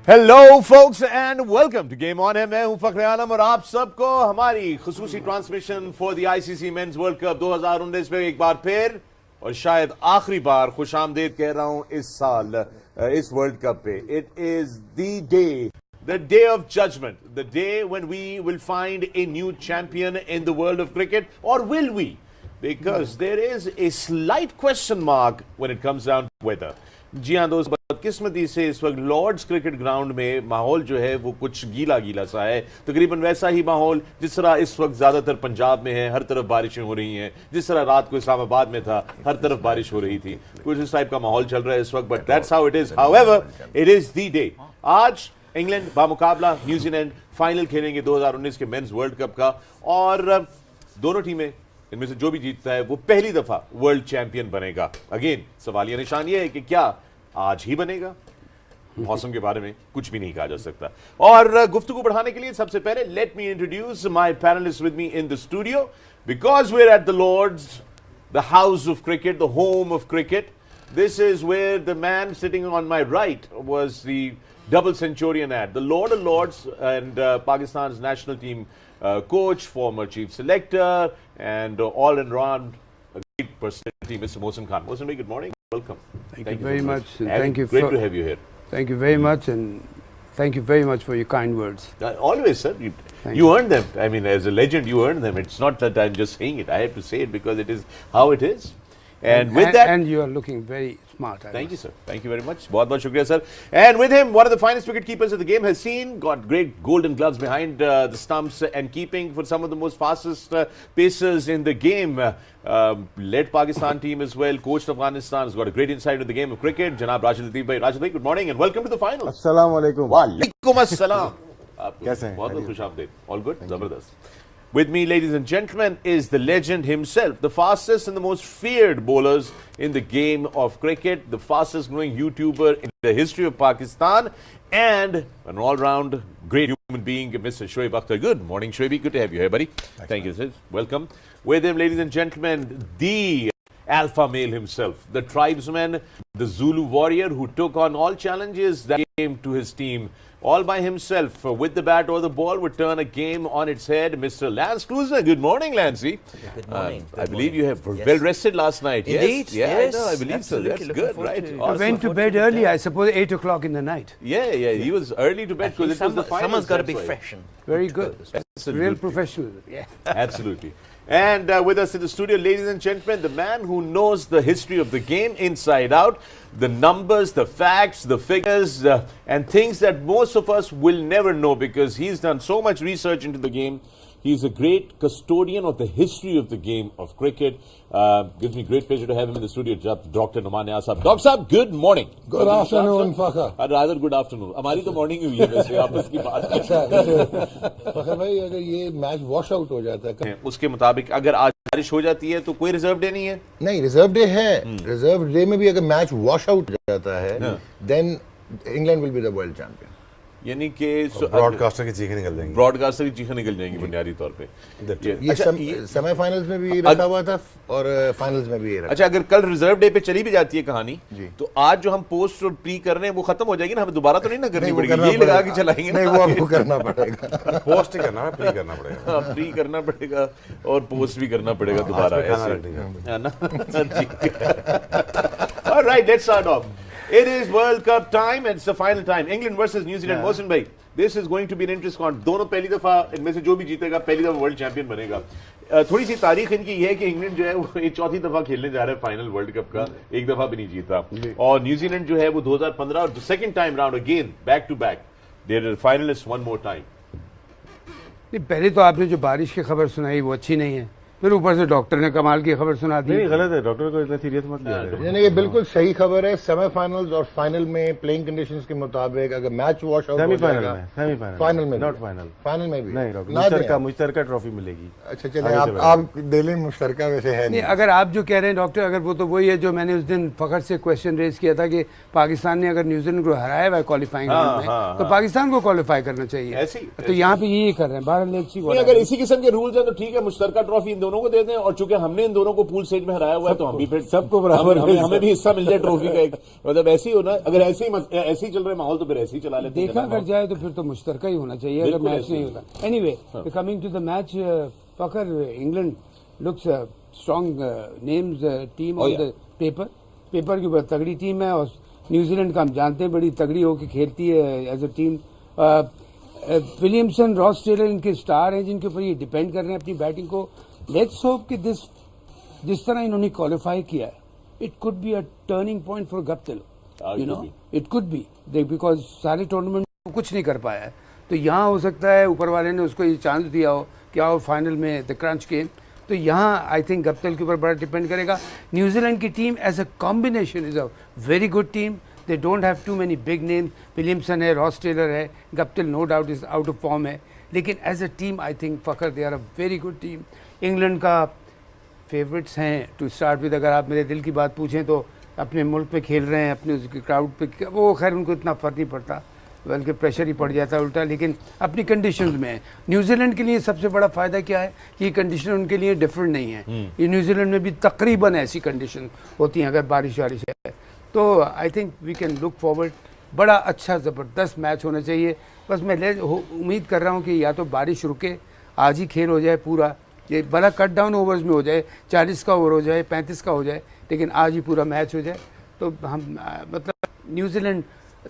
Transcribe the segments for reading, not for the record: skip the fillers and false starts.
Hello folks and welcome to game on है। मैं हूं फखर आलम और आप सबको हमारी खुसूसी transmission for the ICC men's World Cup 2019 में एक बार फिर और शायद आखिरी बार खुशामदीद कह रहा हूं इस साल इस वर्ल्ड कप पे। It is the day of judgment, the day when we will find a new champion in the world of cricket, और will we? Because there is a slight question mark when it comes down to weather. जी हाँ दोस्त, बदकिस्मती से इस वक्त Lord's cricket ground में माहौल जो है वो कुछ गीला गीला सा है। तकरीबन वैसा ही माहौल जिस तरह इस वक्त ज्यादातर पंजाब में है, हर तरफ बारिशें हो रही हैं। जिस तरह रात को इस्लामाबाद में था, हर तरफ बारिश हो रही थी। कुछ इस टाइप का माहौल चल रहा है इस वक्त, but that's how it is. However, it is the day. आज इंग्लैंड बामुकाबला न्यूजीलैंड फाइनल खेलेंगे 2019 के मेंस वर्ल्ड कप का, और दोनों टीमें इनमें से जो भी जीतता है वो पहली दफा वर्ल्ड चैंपियन बनेगा। अगेन सवालिया निशान ये है कि क्या आज ही बनेगा? मौसम के बारे में कुछ भी नहीं कहा जा सकता। और गुफ्तगू बढ़ाने के लिए सबसे पहले let me introduce my panelist with me in the studio, because we are at the Lord's, the house of cricket, the home of cricket. This is where the man sitting on my right was the double centurion at the Lord of Lords and Pakistan's national team coach, former chief selector, and all-around great personality, Mr. Mohsin Khan. Mohsin bhai, good morning. Welcome. Thank you very much. Thank you. Great to have you here. Thank you very much, and thank you very much for your kind words. Always, sir. You earned them. I mean, as a legend, you earned them. It's not that I'm just saying it. I have to say it because it is how it is. And with that, and you are looking very smart. Thank you, sir. Thank you very much. बहुत शुक्रिया, sir. And with him, one of the finest wicket keepers that the game has seen. Got great golden gloves behind the stumps and keeping for some of the most fastest pacers in the game. Led Pakistan team as well. Coached Afghanistan. Has got a great insight into the game of cricket. Janab Rashid Latif bhai. Rashid bhai, good morning and welcome to the final. Assalamu alaikum. Walaikum assalam. कैसे हैं? बहुत खुश आमदीद. All good? Zabardast. With me, ladies and gentlemen, is the legend himself, the fastest and the most feared bowlers in the game of cricket, the fastest growing YouTuber in the history of Pakistan, and an all-round great human being, Mr. Shoaib Akhtar. Good morning, Shoaib. Good to have you here, buddy. Thank you, sir. Welcome. With him, ladies and gentlemen, the alpha male himself, the tribesman, the Zulu warrior who took on all challenges that came to his team all by himself, with the bat or the ball, would turn a game on its head. Mr. Lance Cruiser. Good morning, Lancey. Good morning. I believe you have well rested last night. Indeed. Yes. I believe so. That's good, right? I went to bed early, I suppose 8 o'clock in the night. Yeah. He was early to bed because it was the final. Someone's got to be fresh. Very good. Real professional. Yeah. Absolutely. And with us in the studio, ladies and gentlemen, the man who knows the history of the game inside out, the numbers, the facts, the figures, and things that most of us will never know because he's done so much research into the game. He's a great custodian of the history of the game of cricket. Gives me great pleasure to have him in the studio, Dr. Nauman. Dr. Saab, good morning. Good afternoon, Fakhr. Rather good afternoon. हमारी तो morning हुई है वैसे आपस की बात। फखर भाई, अगर ये मैच वॉश आउट हो जाता है उसके मुताबिक अगर आज बारिश हो जाती है तो कोई रिजर्व डे नहीं है? नहीं, रिजर्व डे है। रिजर्व डे में भी अगर मैच वॉश आउट हो जाता है then England will be the world champion. यानी कि ब्रॉडकास्टर की चीखें निकल जाएंगी। ब्रॉडकास्टर की चीखें निकल जाएंगी बुनियादी तौर पे। ये सेमीफाइनल्स में भी रखा हुआ था और फाइनल्स में भी रखा। अच्छा, अगर कल रिजर्व डे पे चली भी जाती है कहानी तो आज जो हम पोस्ट और प्री कर रहे हैं वो खत्म हो जाएगी ना, हमें दोबारा तो नहीं ना करनी पड़ेगी, यही लगा के चलाएंगे। नहीं, वो आपको करना पड़ेगा। पोस्ट ही करना है, प्री करना पड़ेगा। प्री करना पड़ेगा और पोस्ट भी करना पड़ेगा दोबारा, है ना? Alright, let's start of. It is World Cup time and it's the final time. England versus New Zealand. Mohsin bhai, this is going to be an interesting one. दोनों पहली दफा इनमें से जो भी जीतेगा पहली दफा वर्ल्ड चैंपियन बनेगा। थोड़ी सी तारीख इनकी ये है कि इंग्लैंड जो है वो ये चौथी दफा खेलने जा रहा है फाइनल वर्ल्ड कप का, एक दफा भी नहीं जीता। और न्यूजीलैंड जो है वो 2015 और second time round again back to back they are finalist one more time. पहले तो आपने जो बारिश की खबर सुनाई वो अच्छी नहीं है, फिर ऊपर से डॉक्टर ने कमाल की खबर सुना दी। नहीं, गलत है, डॉक्टर को इतना सीरियस मत लिया। यानी ये बिल्कुल सही खबर है। सेमीफाइनल्स और फाइनल में प्लेइंग कंडीशंस के मुताबिक अगर मैच वॉश आउट हो जाएगा, फाइनल में नॉट फाइनल में भी नहीं, मुश्तरका ट्रॉफी मिलेगी। अच्छा चलिए, आप दिल्ली मुश्तरका वैसे है नहीं। अगर आप जो कह रहे हैं डॉक्टर, अगर वो तो वही है जो मैंने उस दिन फखर से क्वेश्चन रेज किया था कि पाकिस्तान ने अगर न्यूजीलैंड को हराया हुआ क्वालिफाइंग राउंड में तो पाकिस्तान को क्वालिफाई करना चाहिए। तो यहाँ पे यही कर रहे हैं। 12 अगर इसी किस्म के रूल्स हैं तो ठीक है, मुश्तरका ट्रॉफी इन दोनों दोनों को देते हैं, और चूंकि हमने इन दोनों को पूल स्टेज में हराया हुआ है तो हम भी फिर सबको बराबर हमें भी हिस्सा मिल जाए ट्रॉफी का एक, मतलब ऐसे ही होना, अगर ऐसे ही चल रहा है माहौल तो फिर ऐसे ही चला लेते हैं। देखा कर जाए तो फिर तो मुश्तरका ही होना चाहिए अगर मैच नहीं होता। Anyway, coming to the match, Fakhar, England looks strong names team on the paper के ऊपर तगड़ी टीम है, और न्यूजीलैंड का हम जानते हैं बड़ी तगड़ी होकर खेलती है as a team. Williamson, Ross Taylor इनके स्टार हैं जिनके ऊपर ये डिपेंड कर रहे हैं अपनी बैटिंग को। लेट्स होप कि जिस तरह इन्होंने क्वालिफाई किया है, it could be a turning point for Guptill, you know, it could be, because सारे टूर्नामेंट में कुछ नहीं कर पाया है, तो यहाँ हो सकता है ऊपर वाले ने उसको ये चांस दिया हो कि आओ फाइनल में द क्रंच गेम, तो यहाँ आई थिंक गप्टिल के ऊपर बड़ा डिपेंड करेगा। न्यूजीलैंड की team as a combination is a very good team, they don't have too many big name, Williamson है, रॉस टेलर है, Guptill no doubt is out of form है, लेकिन as a team I think Fakhar they are a very good team. England का favourites हैं to start with, अगर आप मेरे दिल की बात पूछें तो अपने मुल्क पे खेल रहे हैं, अपने उसके क्राउड पे, वो खैर उनको इतना फर्क नहीं पड़ता, बल्कि प्रेशर ही पड़ जाता है उल्टा, लेकिन अपनी कंडीशंस में है। न्यूजीलैंड के लिए सबसे बड़ा फ़ायदा क्या है कि ये कंडीशन उनके लिए डिफरेंट नहीं है, ये न्यूजीलैंड में भी तकरीबन ऐसी कंडीशन होती हैं, अगर बारिश वारिश है तो I think we can look forward, बड़ा अच्छा ज़बरदस्त मैच होना चाहिए। बस मैं उम्मीद कर रहा हूँ कि या तो बारिश रुके, आज ही खेल हो जाए पूरा, ये बड़ा कट डाउन ओवर्स में हो जाए, 40 का ओवर हो जाए, 35 का हो जाए, लेकिन आज ही पूरा मैच हो जाए, तो हम मतलब न्यूजीलैंड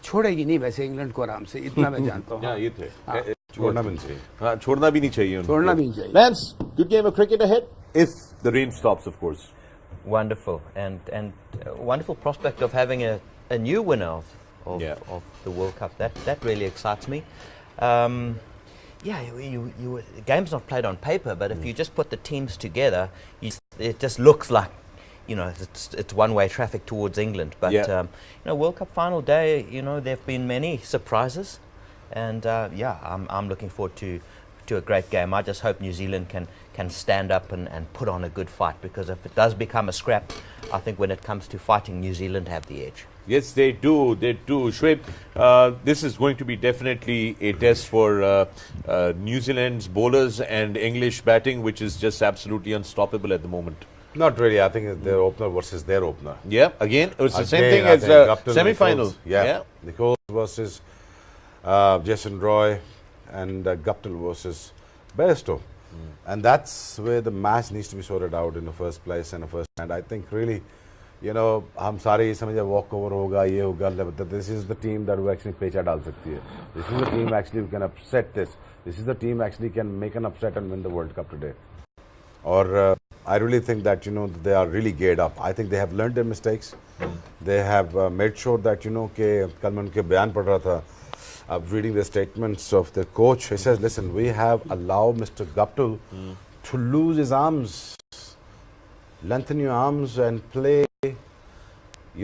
छोड़ेगी नहीं वैसे इंग्लैंड को आराम से, इतना मैं जानता हूँ। ये थे, छोड़ना भी नहीं चाहिए। हाँ, छोड़ना भी नहीं चाहिए, छोड़ना भी नहीं चाहिए। Lance, good game of cricket ahead if the rain stops, of course. Wonderful, and wonderful prospect of having a new winner of the World Cup. That really excites me. Yeah, the game's not played on paper, but if you just put the teams together, it just looks like, you know, it's one-way traffic towards England. But you know, World Cup final day, you know, there've been many surprises, and I'm looking forward to a great game. I just hope New Zealand can stand up and put on a good fight, because if it does become a scrap, I think when it comes to fighting, New Zealand have the edge. Yes, they do. They do. Shoaib, this is going to be definitely a test for New Zealand's bowlers and English batting, which is just absolutely unstoppable at the moment. Not really. I think it's their opener versus their opener. Yeah, again, it's the same thing as semi-final. Yeah, Nichols versus Jason Roy, and Guptill versus Bairstow. And that's where the match needs to be sorted out in the first place and the first. And I think really, you know, हम सारे ये समझे walk over होगा, ये होगा, this is the team that will actually पेचा डाल सकती है. This is the team actually who can upset this. This is the team actually can make an upset and win the World Cup today. Or I really think that, you know, they are really geared up. I think they have learned their mistakes. They have made sure that, you know, कि कल मैं उनके बयान पढ़ रहा था, reading the statements of the coach. He says, listen, we have allowed Mr. Guptill to lose his arms. Lengthen your arms and play,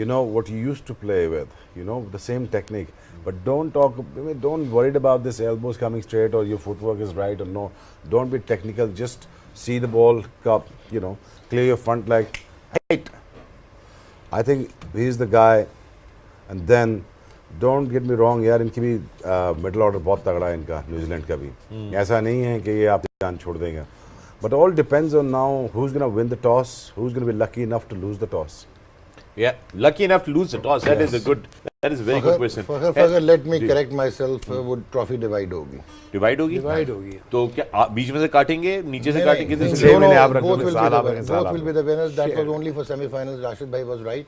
you know, what you used to play with, you know, the same technique. But don't worry about this elbows coming straight or your footwork is right or no. Don't be technical. Just see the ball, you know, clear your front leg. I think he's the guy. And then, don't get me wrong, यार इनकी भी middle order बहुत तगड़ा है इनका, New Zealand का भी। ऐसा नहीं है कि ये आप जान छोड़ देंगे। But all depends on now who's going to win the toss, who's going to be lucky enough to lose the toss. Yeah, lucky enough to lose the toss. That is a good. That is a very good question. Fakhar, let me correct myself. वो trophy divide होगी. Divide होगी? Divide होगी. तो क्या बीच में से काटेंगे, नीचे से काटेंगे? Both will be the winners. That was only for semi-finals. Rashid bhai was right.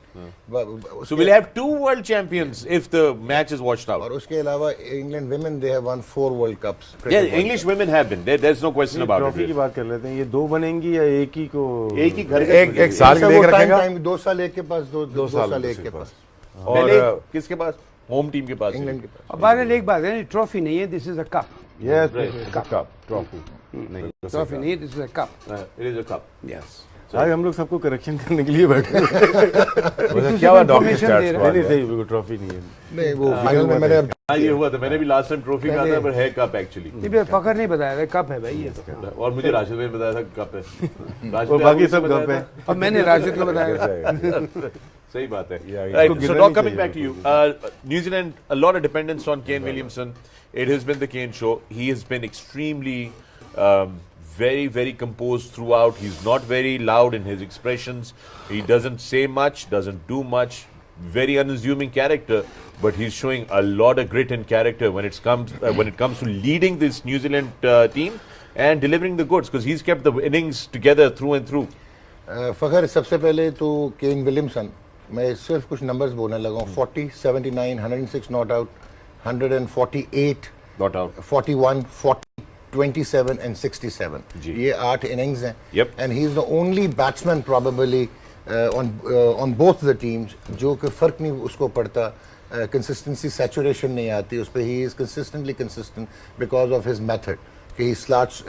So we'll have 2 world champions if the match is washed out. और उसके अलावा England women, they have won 4 World Cups. Yeah, English women have been. There's no question about it. Trophy की बात कर लेते हैं, ये 2 बनेंगी या एक ही को? एक ही घर एक साल के लिए रखेगा? 2 साल एक के पास, 2 साल एक के पास. और किसके पास? होम टीम के पास, इंग्लैंड के पास. अब बारह एक बात है, ट्रॉफी नहीं है, this is a cup. Yes, cup, trophy नहीं, ट्रॉफी नहीं, this is a cup. It is a cup. Yes. आज हम लोग सबको करेक्शन करने के लिए बैठे हैं. क्या हुआ डॉक्टर स्टार्स को? नहीं सही, वो ट्रॉफी नहीं है. नहीं, वो फाइनल में मैंने ये हुआ था, मैंने भी लास्ट टाइम ट्रॉफी कहा था, पर है कप एक्चुअली. नहीं, फखर नहीं बताया था, कप है भाई ये तो. और मुझे राशिद ने बताया था कप है. और बाकी सब कप है. अब मैंने राशिद को बताया. सही बात है. Right. So Doc, coming back to you, New Zealand, a lot of dependence on Kane Williamson. It has been the Kane show. He has been extremely very, very composed throughout. He's not very loud in his expressions. He doesn't say much, doesn't do much. Very unassuming character, but he's showing a lot of grit and character when it comes to leading this New Zealand team and delivering the goods, because he's kept the innings together through and through. फखर, सबसे पहले तो Kane Williamson, मैं सिर्फ कुछ numbers बोलने लगा हूँ. 40, 79, 106 not out, 148 not out, 41, 40, 27 and 67. ये 8 innings हैं. Yep. And he is the only batsman probably on both the teams जो कि फर्क नहीं उसको पड़ता, consistency saturation नहीं आती उस पे. He is consistently consistent because of his method. He starts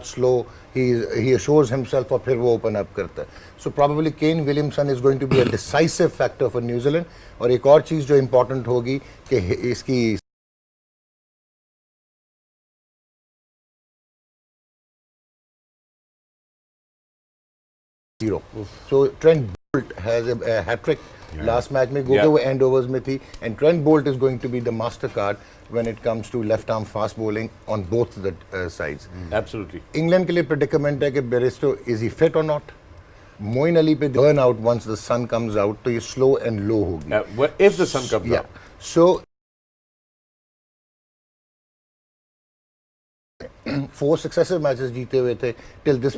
slow, he assures himself और फिर वो open up करता है. So probably Kane Williamson is going to be a decisive factor for New Zealand. और एक और चीज़ जो important होगी कि इसकी zero. So Trent Bolt has a hat-trick last match में, go वो end overs में थी, and Trent Bolt is going to be the master card when it comes to left-arm fast bowling on both the sides. Absolutely. England के लिए predicament है कि Bairstow, is he fit or not? Moeen Ali पे burn out once the sun comes out, तो ये slow and low होगी. If the sun comes out. So 4 successive matches जीते हुए थे till this.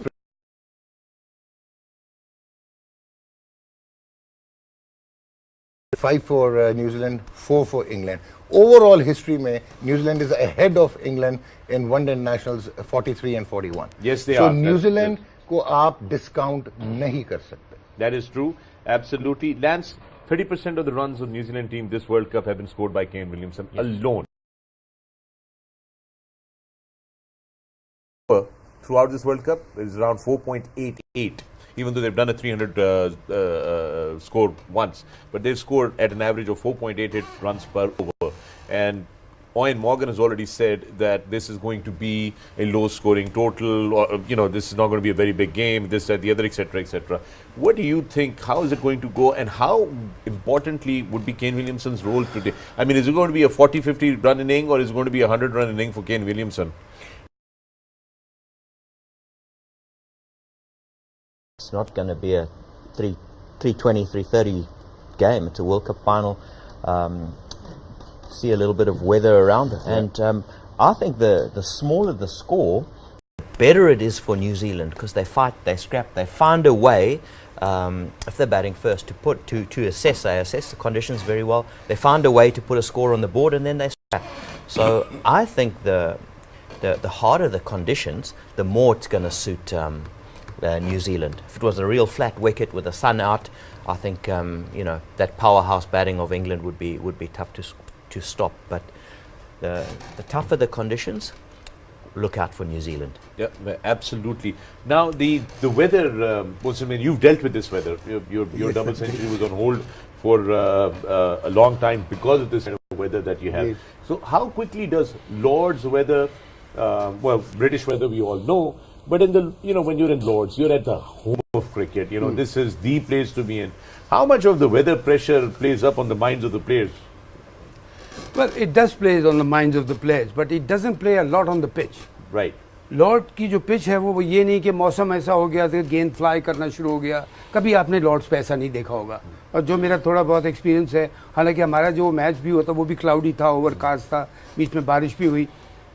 5 for New Zealand, 4 for England. Overall history में New Zealand is ahead of England in one-day nationals 43 and 41. Yes, they are. So New Zealand को आप discount नहीं कर सकते. That is true. Absolutely. Lance, 30% of the runs of New Zealand team this World Cup have been scored by Kane Williamson alone. Throughout this World Cup, it is around 4.88. Even though they've done a 300 score once, but they've scored at an average of 4.88 runs per over. And Owen Morgan has already said that this is going to be a low-scoring total, or this is not going to be a very big game, this, that, the other, etc., etc. What do you think? How is it going to go, and how importantly would be Kane Williamson's role today? I mean, is it going to be a 40-50 run inning, or is it going to be a 100-run inning for Kane Williamson? It's not going to be a 320, 330 game. It's a World Cup final. See a little bit of weather around it. And I think the smaller the score, the better it is for New Zealand, because they fight, they scrap, they find a way, if they're batting first, to assess. They assess the conditions very well. They find a way to put a score on the board, and then they scrap. So I think the harder the conditions, the more it's going to suit New Zealand. If it was a real flat wicket with the sun out, I think that powerhouse batting of England would be tough to stop. But the tougher the conditions, look out for New Zealand. Yeah, absolutely. Now the weather, Muslimin, you've dealt with this weather. Your double century was on hold for a long time because of this kind of weather that you have. Yes. So how quickly does Lord's weather, British weather we all know, but in the when you're in Lord's, you're at the home of cricket. This is the place to be in. How much of the weather pressure plays up on the minds of the players? Well, it does play on the minds of the players, but it doesn't play a lot on the pitch. Right. Lord की जो pitch है वो ये नहीं कि मौसम ऐसा हो गया तो गेंद फ्लाई करना शुरू हो गया. कभी आपने लॉर्ड्स पे ऐसा नहीं देखा होगा. और जो मेरा थोड़ा बहुत एक्सपीरियंस है, हालांकि हमारा जो मैच भी हुआ था वो भी क्लाउडी था, ओवरकास्ट था, बीच में बारिश भी हुई,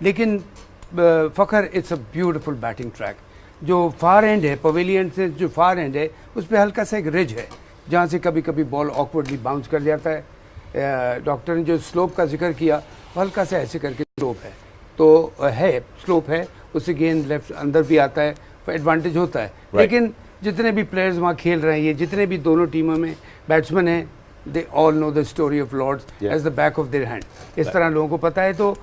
लेकिन Fakhar it's a beautiful batting track. जो फार एंड है, पवेलियन से जो फार एंड है, उस पर हल्का सा एक रिज है जहाँ से कभी कभी बॉल ऑकवर्डली बाउंस कर जाता है. डॉक्टर ने जो स्लोप का जिक्र किया, हल्का सा ऐसे करके स्लोप है, तो है स्लोप है, उससे गेंद लेफ्ट अंदर भी आता है, एडवांटेज होता है. लेकिन जितने भी प्लेयर्स वहाँ खेल रहे हैं, ये जितने भी दोनों टीमों में बैट्समैन हैं, they all know the story of Lord's as the back of their hand. इस तरह लोगों को पता है. तो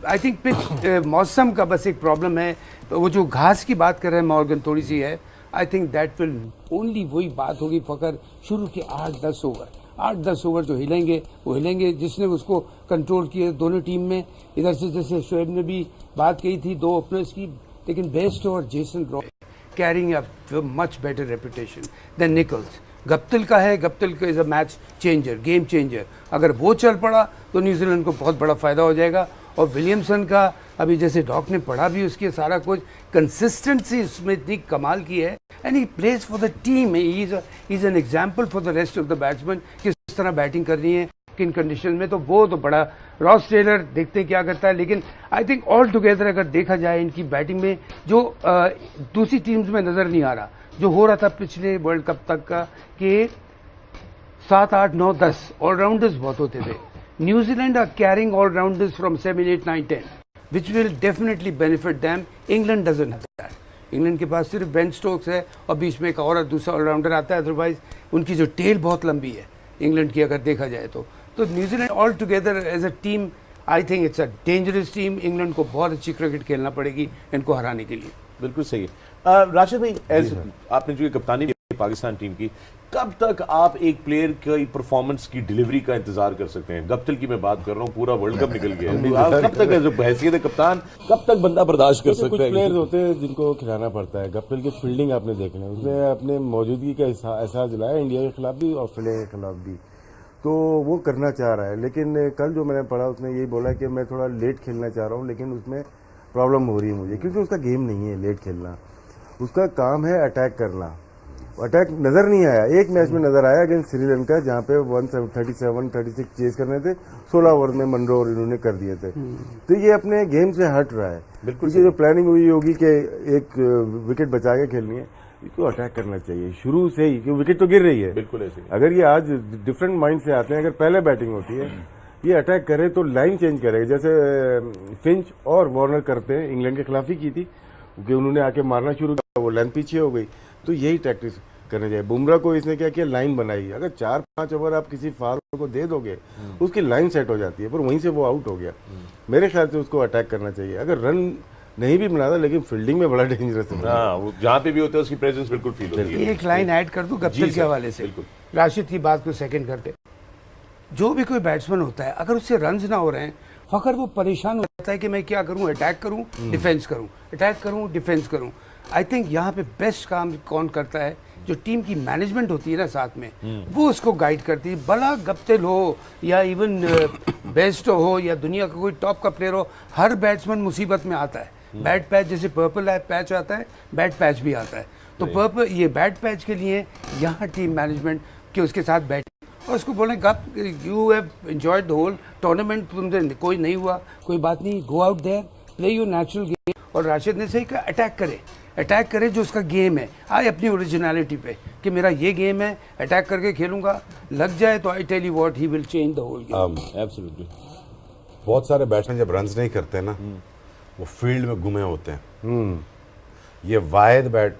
आई थिंक पिच मौसम का बस एक प्रॉब्लम है. वो जो घास की बात कर रहे हैं मॉर्गन, थोड़ी सी है. I think that will only वही बात होगी फ़खर, शुरू के 8-10 ओवर जो हिलेंगे वो हिलेंगे. जिसने उसको कंट्रोल किया दोनों टीम में, इधर से जैसे शोएब ने भी बात कही थी 2 ओपनर्स की, लेकिन बेस्टो और Jason Roy carrying a much better reputation than Nicholls. Guptill का है, गप्टिल का is a match changer, game changer. अगर वो चल पड़ा तो न्यूजीलैंड को बहुत बड़ा फायदा हो जाएगा. और विलियमसन का अभी जैसे डॉक ने पढ़ा भी उसकी सारा कुछ कंसिस्टेंसी उसमें इतनी कमाल की है and he plays for the team, he is an example for the rest of the batsman किस तरह बैटिंग करनी है किन कंडीशन में, तो वो तो बड़ा रॉस टेलर देखते हैं क्या करता है। लेकिन आई थिंक ऑल टुगेदर अगर देखा जाए इनकी बैटिंग में जो दूसरी टीम्स में नजर नहीं आ रहा जो हो रहा था पिछले वर्ल्ड कप तक का कि 7, 8, 9, 10 ऑलराउंडर्स बहुत होते थे। New Zealand are carrying allrounders from 7, 8, 9, 10 which will definitely benefit them. England doesn't have that. England के पास सिर्फ बेन स्टोक्स है और बीच में एक और दूसरा ऑलराउंडर आता है, अदरवाइज उनकी जो टेल बहुत लंबी है इंग्लैंड की अगर देखा जाए तो New Zealand all together as a team I think it's a dangerous team. England को बहुत अच्छी क्रिकेट खेलना पड़ेगी इनको हराने के लिए। बिल्कुल सही है। राशिद भाई, एज आपने जो कप्तानी की पाकिस्तान टीम की, कब तक आप एक प्लेयर की परफॉर्मेंस की डिलीवरी का इंतजार कर सकते हैं? गप्टिल की मैं बात कर रहा हूँ, पूरा वर्ल्ड कप निकल गया है, आप कब तक हैसियत है कप्तान, कब तक बंदा बर्दाश्त कर सकता है? कुछ प्लेयर्स होते हैं जिनको खिलाना पड़ता है। गप्टिल की फील्डिंग आपने देखना है, उसने अपने मौजूदगी का एहसास दिलाया इंडिया के खिलाफ भी ऑस्ट्रेलिया के खिलाफ भी, तो वो करना चाह रहा है। लेकिन कल जो मैंने पढ़ा उसने यही बोला कि मैं थोड़ा लेट खेलना चाह रहा हूँ, लेकिन उसमें प्रॉब्लम हो रही है मुझे, क्योंकि उसका गेम नहीं है लेट खेलना, उसका काम है अटैक करना। अटैक नजर नहीं आया, एक मैच में नजर आया अगेंस्ट श्रीलंका जहाँ पे 137, 36 चेज करने थे, 16 ओवर में मनरो और इन्होंने कर दिए थे। तो ये अपने गेम से हट रहा है। बिल्कुल, जो प्लानिंग हुई होगी कि एक विकेट बचा के खेलनी है, इसको अटैक करना चाहिए शुरू से ही, क्योंकि विकेट तो गिर रही है। बिल्कुल ऐसे। अगर ये आज डिफरेंट माइंड से आते हैं, अगर पहले बैटिंग होती है ये अटैक करे तो लाइन चेंज करेगा, जैसे फिंच और वार्नर करते हैं, इंग्लैंड के खिलाफ ही की थी, क्योंकि उन्होंने आके मारना शुरू किया, वो लाइन पीछे हो गई। तो यही प्रैक्टिस करनी चाहिए। बुमराह को इसने क्या किया, लाइन बनाई। अगर 4-5 ओवर आप किसी फार्मर को दे दोगे उसकी लाइन सेट हो जाती है, पर वहीं से वो आउट हो गया। मेरे ख्याल से उसको अटैक करना चाहिए। अगर रन नहीं भी बनाता, लेकिन फील्डिंग में बड़ा डेंजरस है। हाँ, वो जहाँ पे भी होता है उसकी प्रेजेंस बिल्कुल फील होती है। एक लाइन ऐड कर दूं गप्टिल के हवाले से, राशिद की बात को सेकंड करते, जो भी कोई बैट्समैन होता है अगर उससे रन्स ना हो रहे हैं, फकर वो परेशान हो जाता है कि मैं क्या करूं, अटैक करूं डिफेंस करूं, अटैक करूं डिफेंस करूं। आई थिंक यहाँ पे बेस्ट काम कौन करता है, जो टीम की मैनेजमेंट होती है ना साथ में, वो उसको गाइड करती है। भला गप्टिल हो या इवन बेस्ट हो या दुनिया का कोई टॉप का प्लेयर हो, हर बैट्समैन मुसीबत में आता है। बैड पैच, जैसे पर्पल पैच आता है, बैड पैच भी आता है। तो पर्पल ये बैड पैच के लिए यहाँ टीम मैनेजमेंट के उसके साथ बैठ और उसको बोलें Gup, you have enjoyed the whole tournament, तुमसे कोई नहीं हुआ, कोई बात नहीं, go out there, play your natural game. और राशिद ने सही कहा, अटैक करे जो उसका गेम है, आए अपनी ओरिजिनलिटी पे कि मेरा ये गेम है, अटैक करके खेलूंगा, लग जाए तो I tell you what, he will change the whole game. Absolutely. बहुत सारे बैट्समैन जब रन्स नहीं करते ना, वो फील्ड में गुमे होते हैं। ये वाहिद बैट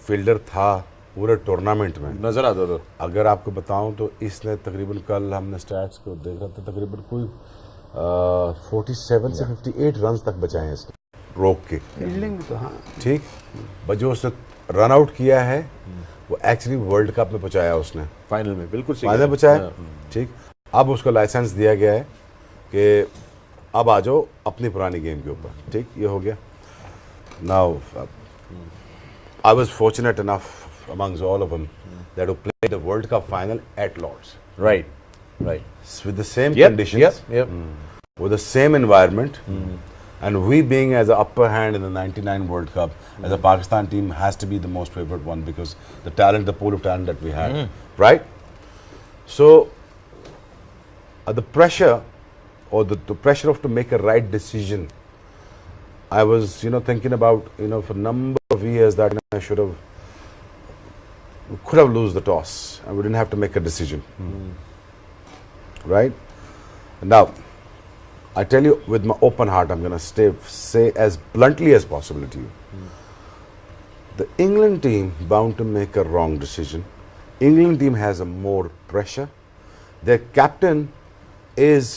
फील्डर था पूरे टूर्नामेंट में, नजर आता था। अगर आपको बताऊं तो इसने तकरीबन, कल हमने स्टैट्स को देख रहा था, तकरीबन कोई 47 से 58 रन तक बचाए हैं इसने रोक के फील्डिंग। तो हाँ ठीक, बस जो उसने रन आउट किया है वो एक्चुअली वर्ल्ड कप में पहुंचाया उसने, फाइनल में बिल्कुल फाइनल बचाया। ठीक, अब उसको लाइसेंस दिया गया है कि अब आ जाओ अपनी पुरानी गेम के ऊपर। ठीक, ये हो गया। Now I was fortunate enough amongst all of them that who played the World Cup final at Lords. Right. With the same conditions, with the same environment, and we being as an upper hand in the 99 World Cup, as a Pakistan team has to be the most favored one because the talent, the pool of talent that we had, right? So, the pressure or the pressure of to make a right decision, I was, thinking about, for a number of years that I should have, we could have lost the toss and we didn't have to make a decision. Right? Now, I tell you with my open heart, I'm going to say as bluntly as possible to you. The England team bound to make a wrong decision. England team has a more pressure. Their captain is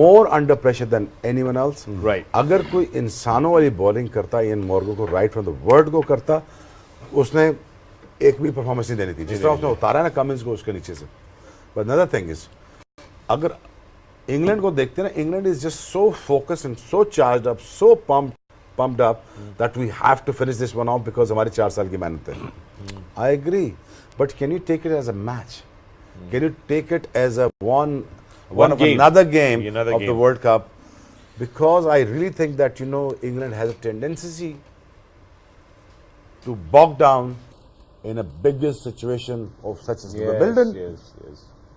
more under pressure than anyone else. Right. अगर कोई इंसानों वाली bowling करता, Ian Morgan को right from the world को करता, उसने एक भी परफॉर्मेंस नहीं देनी थी, जिस तरह उसने उतारा ना कमिंस को उसके नीचे से। बट अनदर थिंग इज, अगर इंग्लैंड को देखते ना, England is just so focused and so charged up, so pumped up that we have to finish this one off because हमारी 4 साल की मेहनत है। I agree, but can you take it as a match? Can you take it as a one of another game of the World Cup? because I really think that, you know, England has a tendency to bog down in a biggest situation of such as Wimbledon. Yes.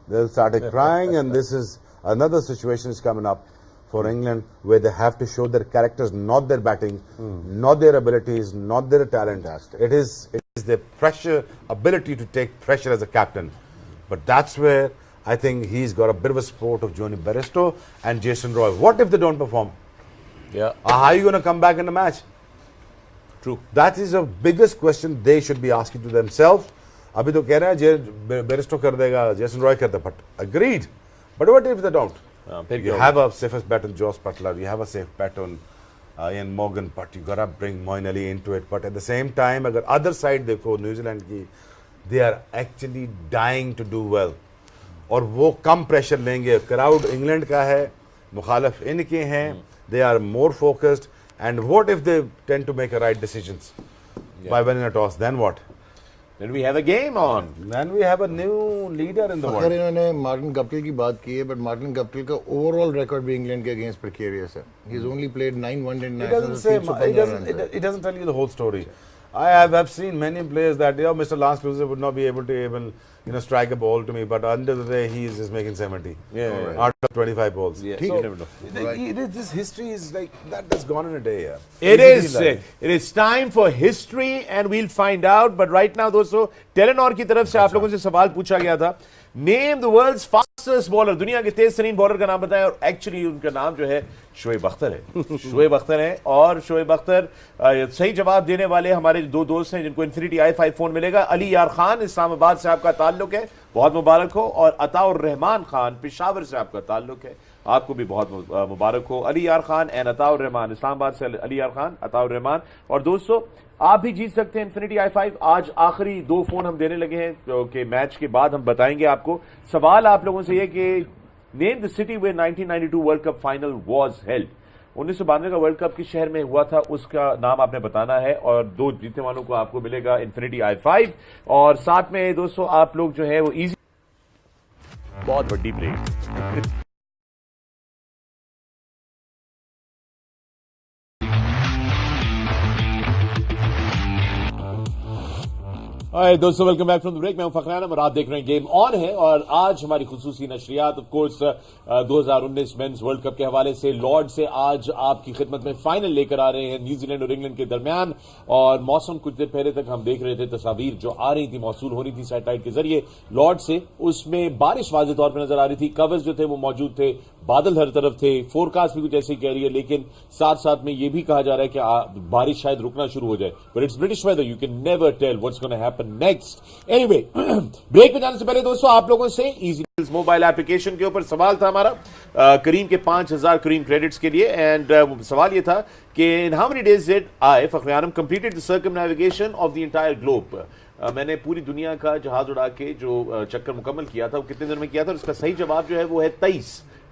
They'll start crying, and this is another situation is coming up for England where they have to show their characters, not their batting, not their abilities, not their talent. It is their pressure, ability to take pressure as a captain. But that's where I think he's got a bit of a support of Johnny Bairstow and Jason Roy. What if they don't perform? Yeah. How are you going to come back in the match? True. That is the biggest question they should be asking to themselves. अभी तो कह रहे हैं Bairstow कर देगा, Jason Roy कर देगा, but agreed. But what if they don't? You have a safest bet on Joss Butler, you have a safe bet on Ian Morgan, but you gotta bring Moeen Ali into it. But at the same time, अगर other side देखो New Zealand की, they are actually dying to do well. और वो कम pressure लेंगे. Crowd England का है, मुखालिफ इनके हैं. They are more focused. And what if they tend to make a right decisions by winning a toss? Then what? Then we have a game on. Then we have a new leader in the world. अगर इन्होंने Martin Guptill की बात की है, but Martin Guptill का overall record भी England के against precarious है. He's only played 9 one-day nationals. It doesn't tell you the whole story. I have seen many players that, you know, Mr. Lance Closer would not be able to even, you know, strike a ball to me, but under the day he is just making 70 out of 25 balls. Yeah. So, you never know. this history is like that has gone in a day. Yeah. It is time for history and we'll find out. But right now, दोस्तों, Telenor की तरफ से आप लोगों से सवाल पूछा गया था. Name the world's fastest bowler, दुनिया के तेज तरीन बॉलर का नाम बताएं. और एक्चुअली उनका नाम जो है शोएब अख्तर है. शोएब अख्तर है. और शोएब अख्तर सही जवाब देने वाले हमारे दो दोस्त हैं जिनको इन्फिनिटी i5 फोन मिलेगा. अली यार खान इस्लामाबाद से आपका ताल्लुक है, बहुत मुबारक हो. और अताउर रहमान खान पेशावर से आपका ताल्लुक है, आपको भी बहुत मुबारक हो. अली यार खान एंड अताउर रहमान, इस्लामाबाद से अली यार खान, अताउर रहमान. और दोस्तों आप भी जीत सकते हैं इन्फिनिटी i5. आज आखिरी 2 फोन हम देने लगे हैं क्योंकि मैच के बाद हम बताएंगे आपको. सवाल आप लोगों से ये कि name the city where 1992 world cup final was held. 1992 का वर्ल्ड कप किस शहर में हुआ था उसका नाम आपने बताना है. और 2 जीतने वालों को आपको मिलेगा इन्फिनिटी i5. और साथ में दोस्तों आप लोग जो है वो इजी, बहुत बड़ी ब्रेक. दोस्तों welcome back from the break. मैं हूं फखर आलम और आप देख रहे हैं गेम ऑन है. और आज हमारी खुसूसी नशरियात of course 2019 men's World Cup के हवाले से लॉर्ड से आज आपकी खिदमत में फाइनल लेकर आ रहे हैं न्यूजीलैंड और इंग्लैंड के दरमियान. और मौसम कुछ देर पहले तक हम देख रहे थे, तस्वीर जो आ रही थी मौसूल हो रही थी सैटेलाइट के जरिए लॉर्ड से, उसमें बारिश वाज़ेह तौर पर नजर आ रही थी. कवर्स जो थे वो मौजूद थे, बादल हर तरफ थे, फोरकास्ट भी कुछ ऐसे ही कह रही है. लेकिन साथ साथ में ये भी कहा जा रहा है कि बारिश शायद रुकना शुरू हो जाए. But it's British weather, you can never tell what's gonna happen next. Anyway, break पे जाने से पहले दोस्तों आप लोगों से इजी मोबाइल एप्लीकेशन के ऊपर सवाल था हमारा करीम के 5000 करीम क्रेडिट्स के लिए. एंड सवाल ये था कि in how many days did I Fakhar Alam completed the circumnavigation of the entire globe. मैंने पूरी दुनिया का जहाज उड़ा के जो चक्कर मुकम्मल किया था वो कितने दिन में किया था. और इसका सही जवाब जो है वो है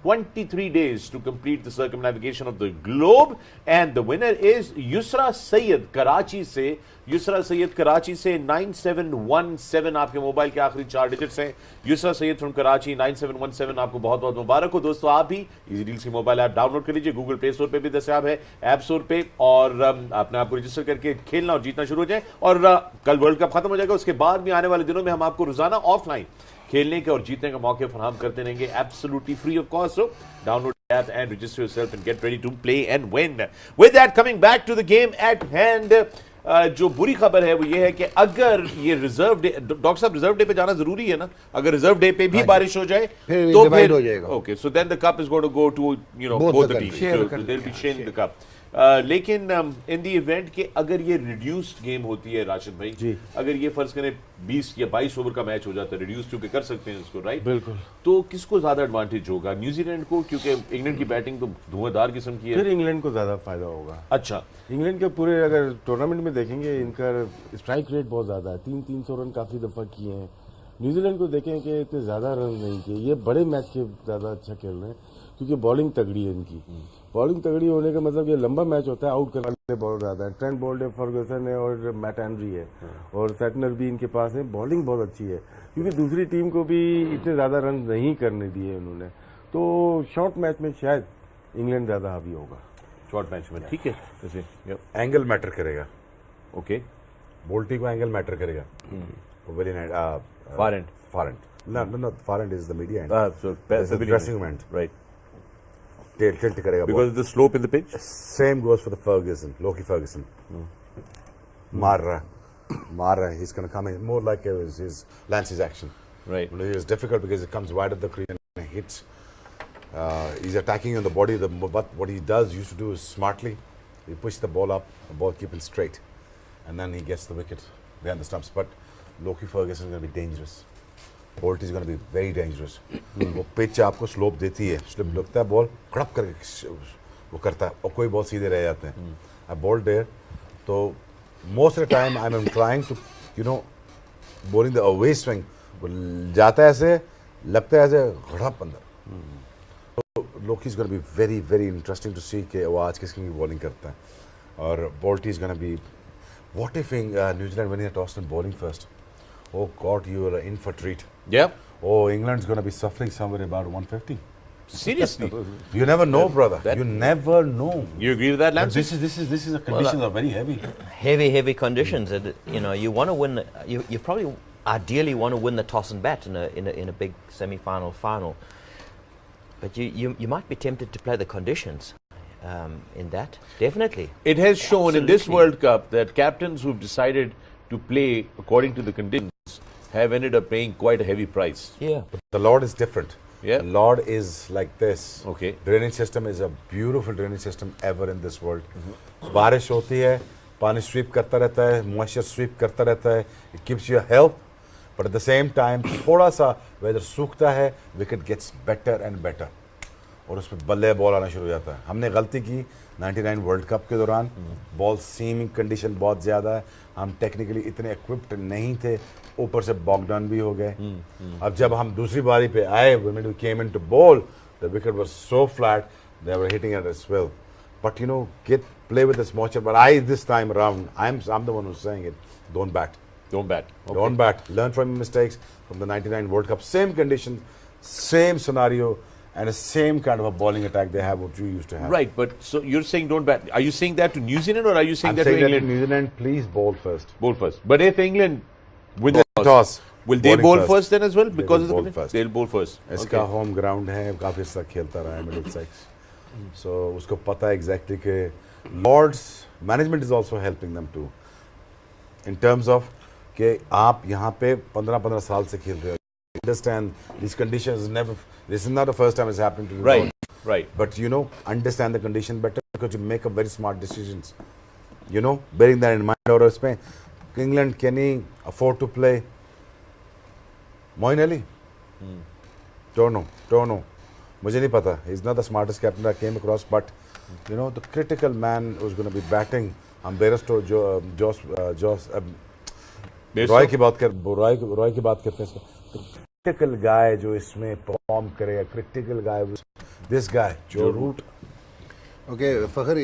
23 days to complete the circumnavigation of the globe. And the winner is Yusra Sayyed Karachi से. युसरा सैयद कराची से 9717 आपके मोबाइल के आखिरी 4 डिजिट्स हैं. युसरा सैयद फ्रॉम कराची 9717, आपको बहुत बहुत मुबारक हो. दोस्तों आप भी इजी डील्स की मोबाइल ऐप डाउनलोड कर लीजिए, गूगल प्ले स्टोर पे भी दस्तियाब है, ऐप स्टोर पे. और अपने आप को रजिस्टर करके खेलना और जीतना शुरू हो जाए. और कल वर्ल्ड कप खत्म हो जाएगा, उसके बाद भी आने वाले दिनों में हम आपको रोजाना ऑफलाइन खेलने के और जीतने का मौके फराहम करते रहेंगे, absolutely free of cost. So download app and register yourself and get ready to play and win. With that, coming back to the game at hand, जो बुरी खबर है वो ये है कि अगर ये रिजर्व डे, डॉक्टर साहब रिजर्व डे पे जाना जरूरी है ना, अगर रिजर्व डे पे भी बारिश हो जाए तो फिर हो जाएगा. Okay, so then the cup is going to go to both the teams, they will be sharing the cup. लेकिन इन द इवेंट के अगर ये रिड्यूस्ड गेम होती है राशिद भाई जी, अगर ये फर्ज करें 20 या 22 ओवर का मैच हो जाता है, रिड्यूस क्योंकि कर सकते हैं इसको, राइट? बिल्कुल. तो किसको ज्यादा एडवांटेज होगा, न्यूजीलैंड को? क्योंकि इंग्लैंड की बैटिंग तो धुआंधार किस्म की है. फिर इंग्लैंड को ज्यादा फायदा होगा. अच्छा, इंग्लैंड के पूरे अगर टूर्नामेंट में देखेंगे इनका स्ट्राइक रेट बहुत ज्यादा है, 300 रन काफी दफा किए हैं. न्यूजीलैंड को देखें कि इतने ज्यादा रन नहीं किए. ये बड़े मैच के ज्यादा अच्छा खेल रहे हैं क्योंकि बॉलिंग तगड़ी है इनकी. बॉलिंग तगड़ी होने का मतलब ये लंबा मैच होता है, आउट करने वाले बॉलर ज्यादा है. ट्रेंट बोल्ट है, फर्गसन है और मैट एंड्री है और सेटनर भी इनके पास है. बॉलिंग बहुत अच्छी है क्योंकि दूसरी टीम को भी इतने ज्यादा रन नहीं करने दिए उन्होंने. तो शॉर्ट मैच में शायद इंग्लैंड ज़्यादा हावी होगा। शॉर्ट बेंच में, ठीक है, जैसे एंगल मैटर करेगा, ओके, बोल्टी को एंगल मैटर करेगा। Very night, far and, no, far end is the media end. so This is the dressing room end. right, Tilt करेगा because of the slope in the pitch. Same goes for the Ferguson, Loki Ferguson. मार रहा है, he's going to come in more like his Lance's action. Right. You know, it was difficult because it comes wide of the crease and hits. He's attacking you on the body. But what he does, used to do is smartly, he pushes the ball up, the ball keeping straight, and then he gets the wicket behind the stumps. But Loki Ferguson is going to be dangerous. Bolt is going to be very dangerous. वो pitch आपको slope देती है, slip लगता है, ball खड़प करके वो करता है और कोई बॉल सीधे रह जाते हैं. I bowled there, तो most of the time I'm trying to, you know, bowling the away swing. वो जाता है ऐसे, लगता है ऐसे खड़प अंदर. तो Loki is going to be very very interesting to see कि वो आज किसकी bowling करता है. और Bolt is going to be, what if New Zealand winning a toss and bowling first? Oh God, you are in for a treat. Yeah. Oh, England's going to be suffering somewhere about 150. Seriously? You never know, brother. You never know. You agree with that, Lance? This is a conditions are very heavy. Heavy conditions. And, you know, you want to win. You probably ideally want to win the toss and bat in a big semi-final, final. But you might be tempted to play the conditions in that. Definitely. It has shown in this Absolutely. World Cup that captains who've decided to play according to the conditions have ended up paying quite a heavy price. Yeah. The Lord is different. Yeah. The Lord is like this. Okay. Drainage system is a beautiful drainage system ever in this world. बारिश होती है, पानी sweep करता रहता है, moisture sweep करता रहता है. It keeps you health, but at the same time, थोड़ा सा weather सूखता है, wicket gets better and better. और उसमें बल्ले बॉल आना शुरू हो जाता है. हमने गलती की 99 वर्ल्ड कप के दौरान, बॉल सीमिंग कंडीशन बहुत ज़्यादा है, हम टेक्निकली इतने इक्विप्ड नहीं थे, ऊपर से बॉगडाउन भी हो गए. अब जब हम दूसरी बारी पे आए, when we came into bowl, the wicket was so flat, they were hitting it as well. But you know, play with this moisture. But this time around, I'm the one who's saying it. Don't bat. Don't bat. Okay. Don't bat. Learn from your mistakes from the 99 World Cup. Same conditions, same scenario, and the same kind of a bowling attack they have what you used to have. Right, but so you're saying don't bat. Are you saying that to New Zealand or are you saying I'm that saying to that England? New Zealand, please bowl first. Bowl first. But if England win the Toss. will they Bowling bowl first then as well because will of the bowl conditions? first. They'll bowl first. इसका home ground है, काफी तक खेलता रहा है Middlesex. So उसको पता है exactly कि Lord's management is also helping them too. In terms of कि आप यहाँ पे 15 साल से खेल रहे हो. Understand these conditions never. This is not the first time it's happened to you. Right, right. But you know, understand the condition better because you make a very smart decisions. You know, bearing that in mind. और उसमें England can he afford to play Moeen Ali? Don't know. मुझे नहीं पता. He's not the smartest captain I came across, but you know, the critical man who's going to be batting. हम Bairstow Roy की बात करते हैं. Critical guy जो इसमें perform करेगा. Critical guy, this guy जो रूट. Okay, फखर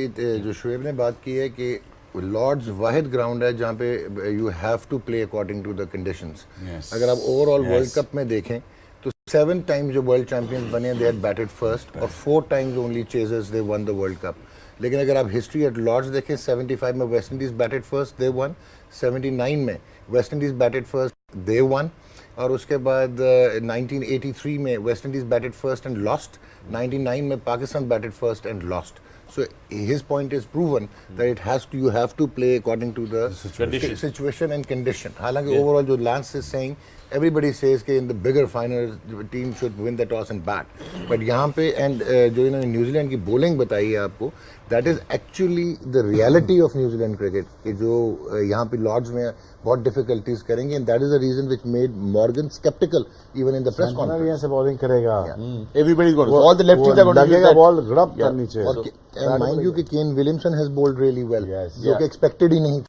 जो शोएब ने बात की है कि लॉर्ड्स वाहिद ग्राउंड है जहाँ पे you have to play according to the conditions. अगर आप ओवरऑल वर्ल्ड कप में देखें तो 7 टाइम्स जो वर्ल्ड चैंपियंस बने दे हैड बैटेड फर्स्ट और 4 times only chasers they one the world cup. लेकिन अगर आप हिस्ट्री एट लॉर्ड्स देखें 75 में West Indies batted first they one, 79 में West Indies batted first they one, और उसके बाद 1983 में West Indies batted first and lost, 99 में Pakistan batted first and lost. So his point is proven that it has to, you have to play according to the situation and condition. हालांकि overall जो Lance is saying, everybody says कि in the bigger finals the team should win the toss and bat. But यहाँ पे and जो इन्होंने New Zealand की bowling बताई है आपको, that is actually the reality of New Zealand cricket कि जो यहाँ पे Lords में बहुत difficulties करेंगे, and that is the reason which made Morgan skeptical even in the press conference. यहाँ से bowling करेगा. Everybody's going to. All the lefties are going to use लगेगा that. बॉल रब कर नीचे. And mind you कि Kane Williamson has bowled really well. जो कि expected ही नहीं था.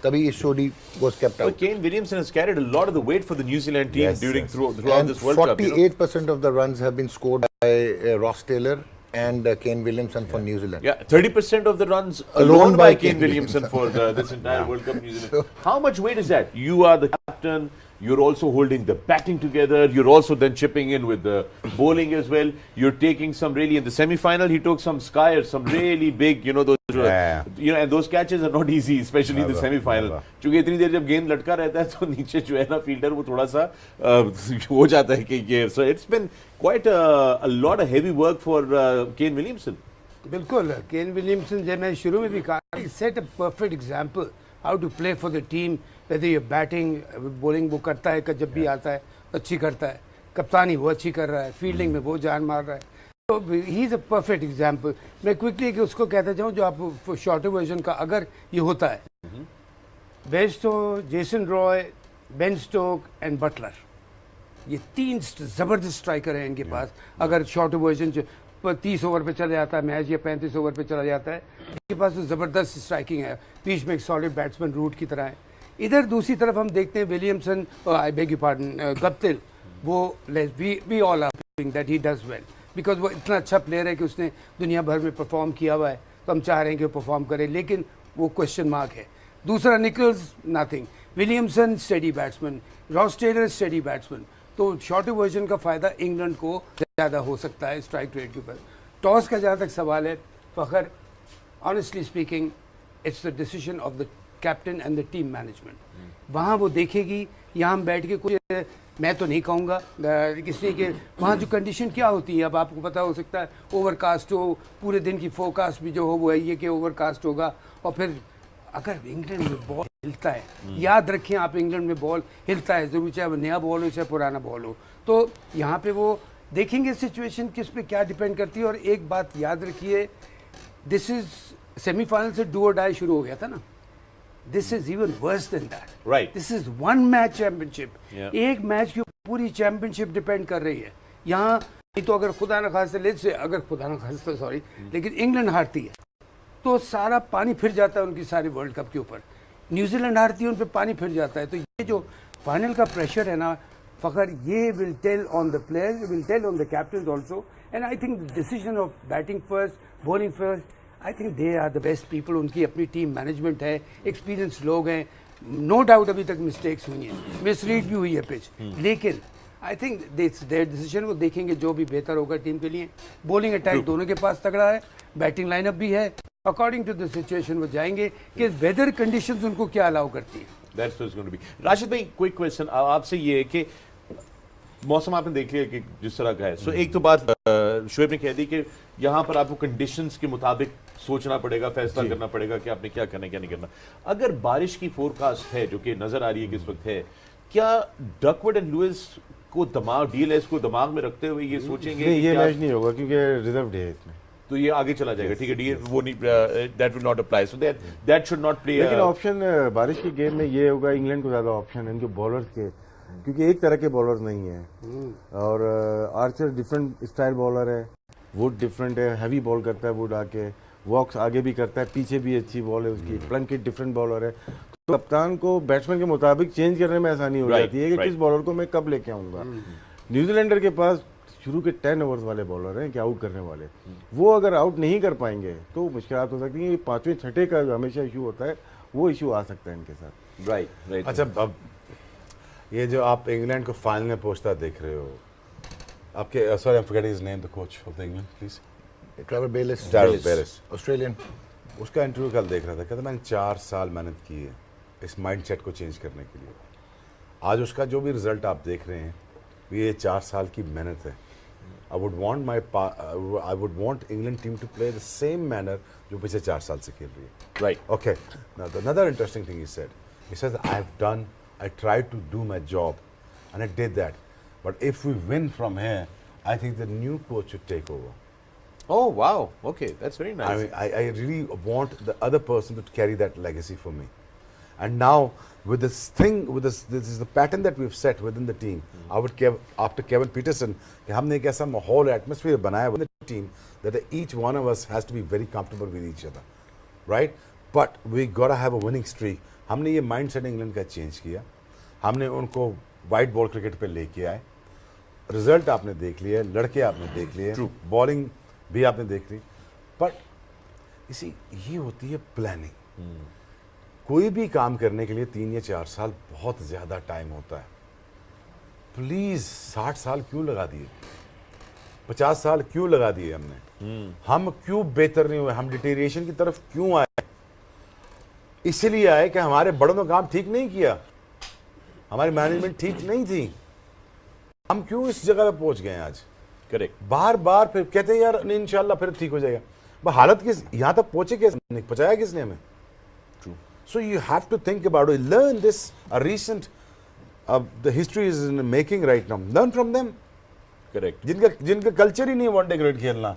तभी Shodi was kept out. But Kane Williamson has carried a lot of the weight for the New Zealand team throughout and this World Cup. 48% of the runs have been scored by Ross Taylor and Kane Williamson for New Zealand. Yeah, 30% of the runs alone by Kane Williamson for this entire World Cup New Zealand. How much weight is that? You are the captain, you're also holding the batting together, you're also then chipping in with the bowling as well. You're taking some really, in the semi-final, he took some skiers, some really big, those, and those catches are not easy, especially in the semi-final. क्योंकि इतनी देर जब गेंद लटका रहता है तो नीचे जो है ना फील्डर वो थोड़ा सा हो जाता है कि ये. So it's been quite a lot of heavy work for Kane Williamson. बिल्कुल केन विलियमसन जब मैं शुरू में भी कहा set a perfect example how to play for the team. Whether ये बैटिंग बॉलिंग वो करता है कि जब भी आता है अच्छी करता है, कप्तानी वो अच्छी कर रहा है, फील्डिंग में वो जान मार रहा है. तो he is a perfect example. मैं क्विकली कि उसको कहता जाऊँ जो आप शॉर्टर वर्जन का अगर ये होता है, Bairstow, Jason Roy, Ben Stoke and Buttler, ये 3 ज़बरदस्त स्ट्राइकर हैं इनके पास. अगर शॉर्टर वर्जन 30 ओवर पे चला जाता है मैच या 35 ओवर पे चला जाता है, इनके पास तो ज़बरदस्त स्ट्राइकिंग है, बीच में एक सॉलिड बैट्समैन रूट की तरह है. इधर दूसरी तरफ हम देखते हैं Williamson, I beg you pardon, Guptill, वो we all are thinking that he does well because वो इतना अच्छा प्लेयर है कि उसने दुनिया भर में परफॉर्म किया हुआ है, तो हम चाह रहे हैं कि वो परफॉर्म करे, लेकिन वो क्वेश्चन मार्क है. दूसरा Nicholls nothing, Williamson steady batsman, Ross Taylor steady batsman. तो शॉर्टर वर्जन का फ़ायदा इंग्लैंड को ज़्यादा हो सकता है स्ट्राइक रेट के ऊपर. टॉस का जहाँ तक सवाल है Fakhar, honestly speaking it's the decision of the captain and the team management. वहाँ वो देखेगी. यहाँ हम बैठ के कुछ मैं तो नहीं कहूँगा इसलिए कि वहाँ जो कंडीशन क्या होती है, अब आपको पता हो सकता है ओवरकास्ट हो, पूरे दिन की फोरकास्ट भी जो हो वो है ये कि ओवरकास्ट होगा. और फिर अगर इंग्लैंड में बॉल हिलता है, याद रखें आप, इंग्लैंड में बॉल हिलता है ज़रूर, चाहे वो नया बॉल हो चाहे पुराना बॉल हो. तो यहाँ पे वो देखेंगे सिचुएशन किस पे क्या डिपेंड करती है. और एक बात याद रखिए, दिस इज सेमीफाइनल से डू और डाई शुरू हो गया था ना. This is even worse than that. Right, this is 1 match championship. एक मैच की पूरी चैंपियनशिप डिपेंड कर रही है. यहाँ नहीं तो अगर खुदा न खास्ता अगर खुदा न खास्ता सॉरी लेकिन इंग्लैंड हारती है तो सारा पानी फिर जाता है उनकी सारी वर्ल्ड कप के ऊपर. न्यूजीलैंड हारती है, उन पर पानी फिर जाता है. तो ये जो फाइनल का प्रेशर है ना फ़खर, ये will tell on the players, will tell on the captain also. And I think the decision of batting first, bowling first, I think they are the best people. उनकी अपनी टीम मैनेजमेंट है, experience लोग हैं. No doubt अभी तक mistakes हुई हैं, misread भी हुई है पिच, लेकिन आई थिंक देयर डिसीजन वो देखेंगे जो भी बेहतर होगा टीम के लिए. बॉलिंग अटैक दोनों के पास तगड़ा है, बैटिंग लाइनअप भी है. अकॉर्डिंग टू द सिचुएशन वो जाएंगे कि वेदर कंडीशंस उनको क्या अलाउ करती है. That's what's going to be. Rashid भाई, क्विक क्वेश्चन आपसे ये है कि मौसम आपने देख लिया कि जिस तरह का है. सो एक तो बात शोएब ने कह दी कि यहाँ पर आपको कंडीशंस के मुताबिक सोचना पड़ेगा, फैसला करना पड़ेगा कि आपने क्या करना क्या नहीं करना. अगर बारिश की फोरकास्ट है जो कि नजर आ रही है कि इस वक्त है, क्या डकवर्थ एंड लुइस को डीएलएस को दिमाग में रखते हुए ये सोचेंगे नहीं, ये मैच नहीं होगा क्योंकि रिजर्व डे है इसमें, तो ये आगे चला जाएगा. ठीक है, डी वो नहीं, that will not apply. So that should not play. लेकिन ऑप्शन बारिश की गेम में ये होगा, इंग्लैंड को ज्यादा ऑप्शन है इनके बॉलर्स के, क्योंकि एक तरह के बॉलर्स नहीं है. और आर्चर डिफरेंट स्टाइल बॉलर है, वुड डिफरेंट है, हैवी बॉल करता है वुड आके, वॉक्स आगे भी करता है, पीछे भी अच्छी बॉल है उसकी, प्लंकेट डिफरेंट बॉलर है. तो कप्तान को बैट्समैन के मुताबिक चेंज करने में आसानी हो जाती है कि किस बॉलर को मैं कब लेके आऊंगा. न्यूजीलैंडर के पास शुरू के 10 ओवर्स वाले बॉलर हैं कि आउट करने वाले, वो अगर आउट नहीं कर पाएंगे तो मुश्किलात हो सकती है. 5वें 6ठे का जो हमेशा इशू होता है वो इशू आ सकता है इनके साथ. राइट. अच्छा, अब ये जो आप इंग्लैंड को फाइनल में पहुंचता देख रहे हो, आपके sorry I am forgetting his name, the coach of the England please, Trevor Bayliss, Australian. उसका इंटरव्यू कल देख रहा था, कहता मैंने 4 साल मेहनत की है इस माइंडसेट को चेंज करने के लिए. आज उसका जो भी रिजल्ट आप देख रहे हैं ये 4 साल की मेहनत है. I would want England team to play the same manner जो पिछले 4 साल से खेल रही है. Right. Okay. Now another interesting thing he said. He says I tried to do my job, and I did that. But if we win from here, I think the new coach should take over. Oh wow. Okay, that's very nice. I mean, I really want the other person to carry that legacy for me. And now with this thing, this is the pattern that we've set within the team. After Kevin Peterson, हमने एक ऐसा माहौल atmosphere बनाया within the team that each one of us has to be very comfortable with each other, right? But we gotta have a winning streak. हमने ये mindset England का change किया. हमने उनको white ball cricket पे लेके आए. रिजल्ट आपने देख लिया, लड़के आपने देख लिए, बॉलिंग भी आपने देख ली. बट इसी ये होती है प्लानिंग. कोई भी काम करने के लिए 3 या 4 साल बहुत ज़्यादा टाइम होता है. प्लीज 60 साल क्यों लगा दिए, 50 साल क्यों लगा दिए हमने, हम क्यों बेहतर नहीं हुए, हम डिटेरिएशन की तरफ क्यों आए? इसलिए आए कि हमारे बड़ों ने काम ठीक नहीं किया, हमारी मैनेजमेंट ठीक नहीं थी, हम क्यों इस जगह पे पहुंच गए आज? करेक्ट। बार बार फिर कहते हैं यार नहीं इंशाल्लाह फिर ठीक हो जाएगा, पर हालत किस यहां तक पहुंचे कैसे, पहुंचाया किसने हमें? True. So you have to think about it, learn this, a recent the history is in the making right now, learn from them. Correct. जिनका कल्चर ही नहीं है वनडे क्रिकेट खेलना,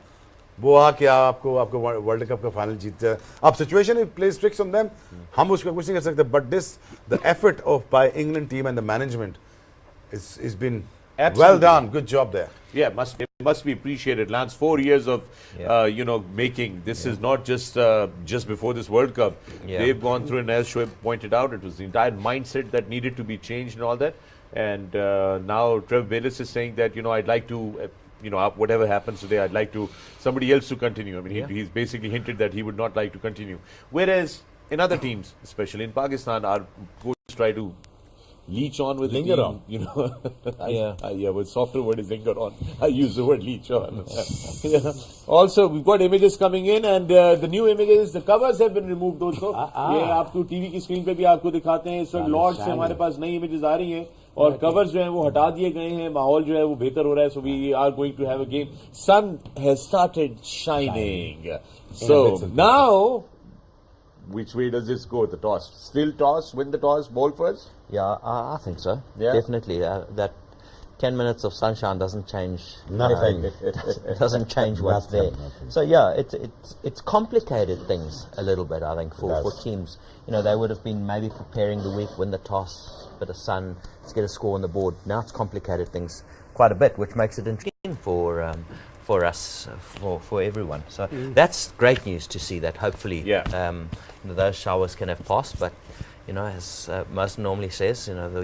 वो आके आपको वर्ल्ड कप का फाइनल जीतता है। अब situation is place tricks on them, हम उसका कुछ नहीं कर सकते, but this the effort of by England team and the management is been well done, good job there. Yeah, must be appreciated. Lance, 4 years of making this is not just before this World Cup. They've gone through, and as Shoaib pointed out, it was the entire mindset that needed to be changed and all that. And now Trevor Bayliss is saying that I'd like to whatever happens today, I'd like to somebody else to continue. I mean, he's basically hinted that he would not like to continue. Whereas in other teams, especially in Pakistan, our coaches try to leech on with linger the team, on. but softer word is linger on. I use the word leech on. Also, we've got images coming in, and the new images, the covers have been removed. दोस्तों, ये आपको TV की screen पे भी आपको दिखाते हैं। इस वक्त लॉर्ड से हमारे पास नई इमेजेस आ रही हैं और कवर्स जो हैं वो हटा दिए गए हैं, माहौल जो है वो बेहतर हो रहा है। So we are going to have a game. Sun has started shining. So now, which way does this go? The toss, still toss, win the toss, bowl first. Yeah, I think so. Yeah? Definitely. That 10 minutes of sunshine doesn't change Nothing. It doesn't change what's there. So yeah, it's complicated things a little bit. I think for teams, they would have been maybe preparing the week, win the toss, bit of sun, let's get a score on the board. Now it's complicated things quite a bit, which makes it interesting for us, for everyone. So that's great news to see that. Hopefully, those showers can have passed, but. As Merson normally says,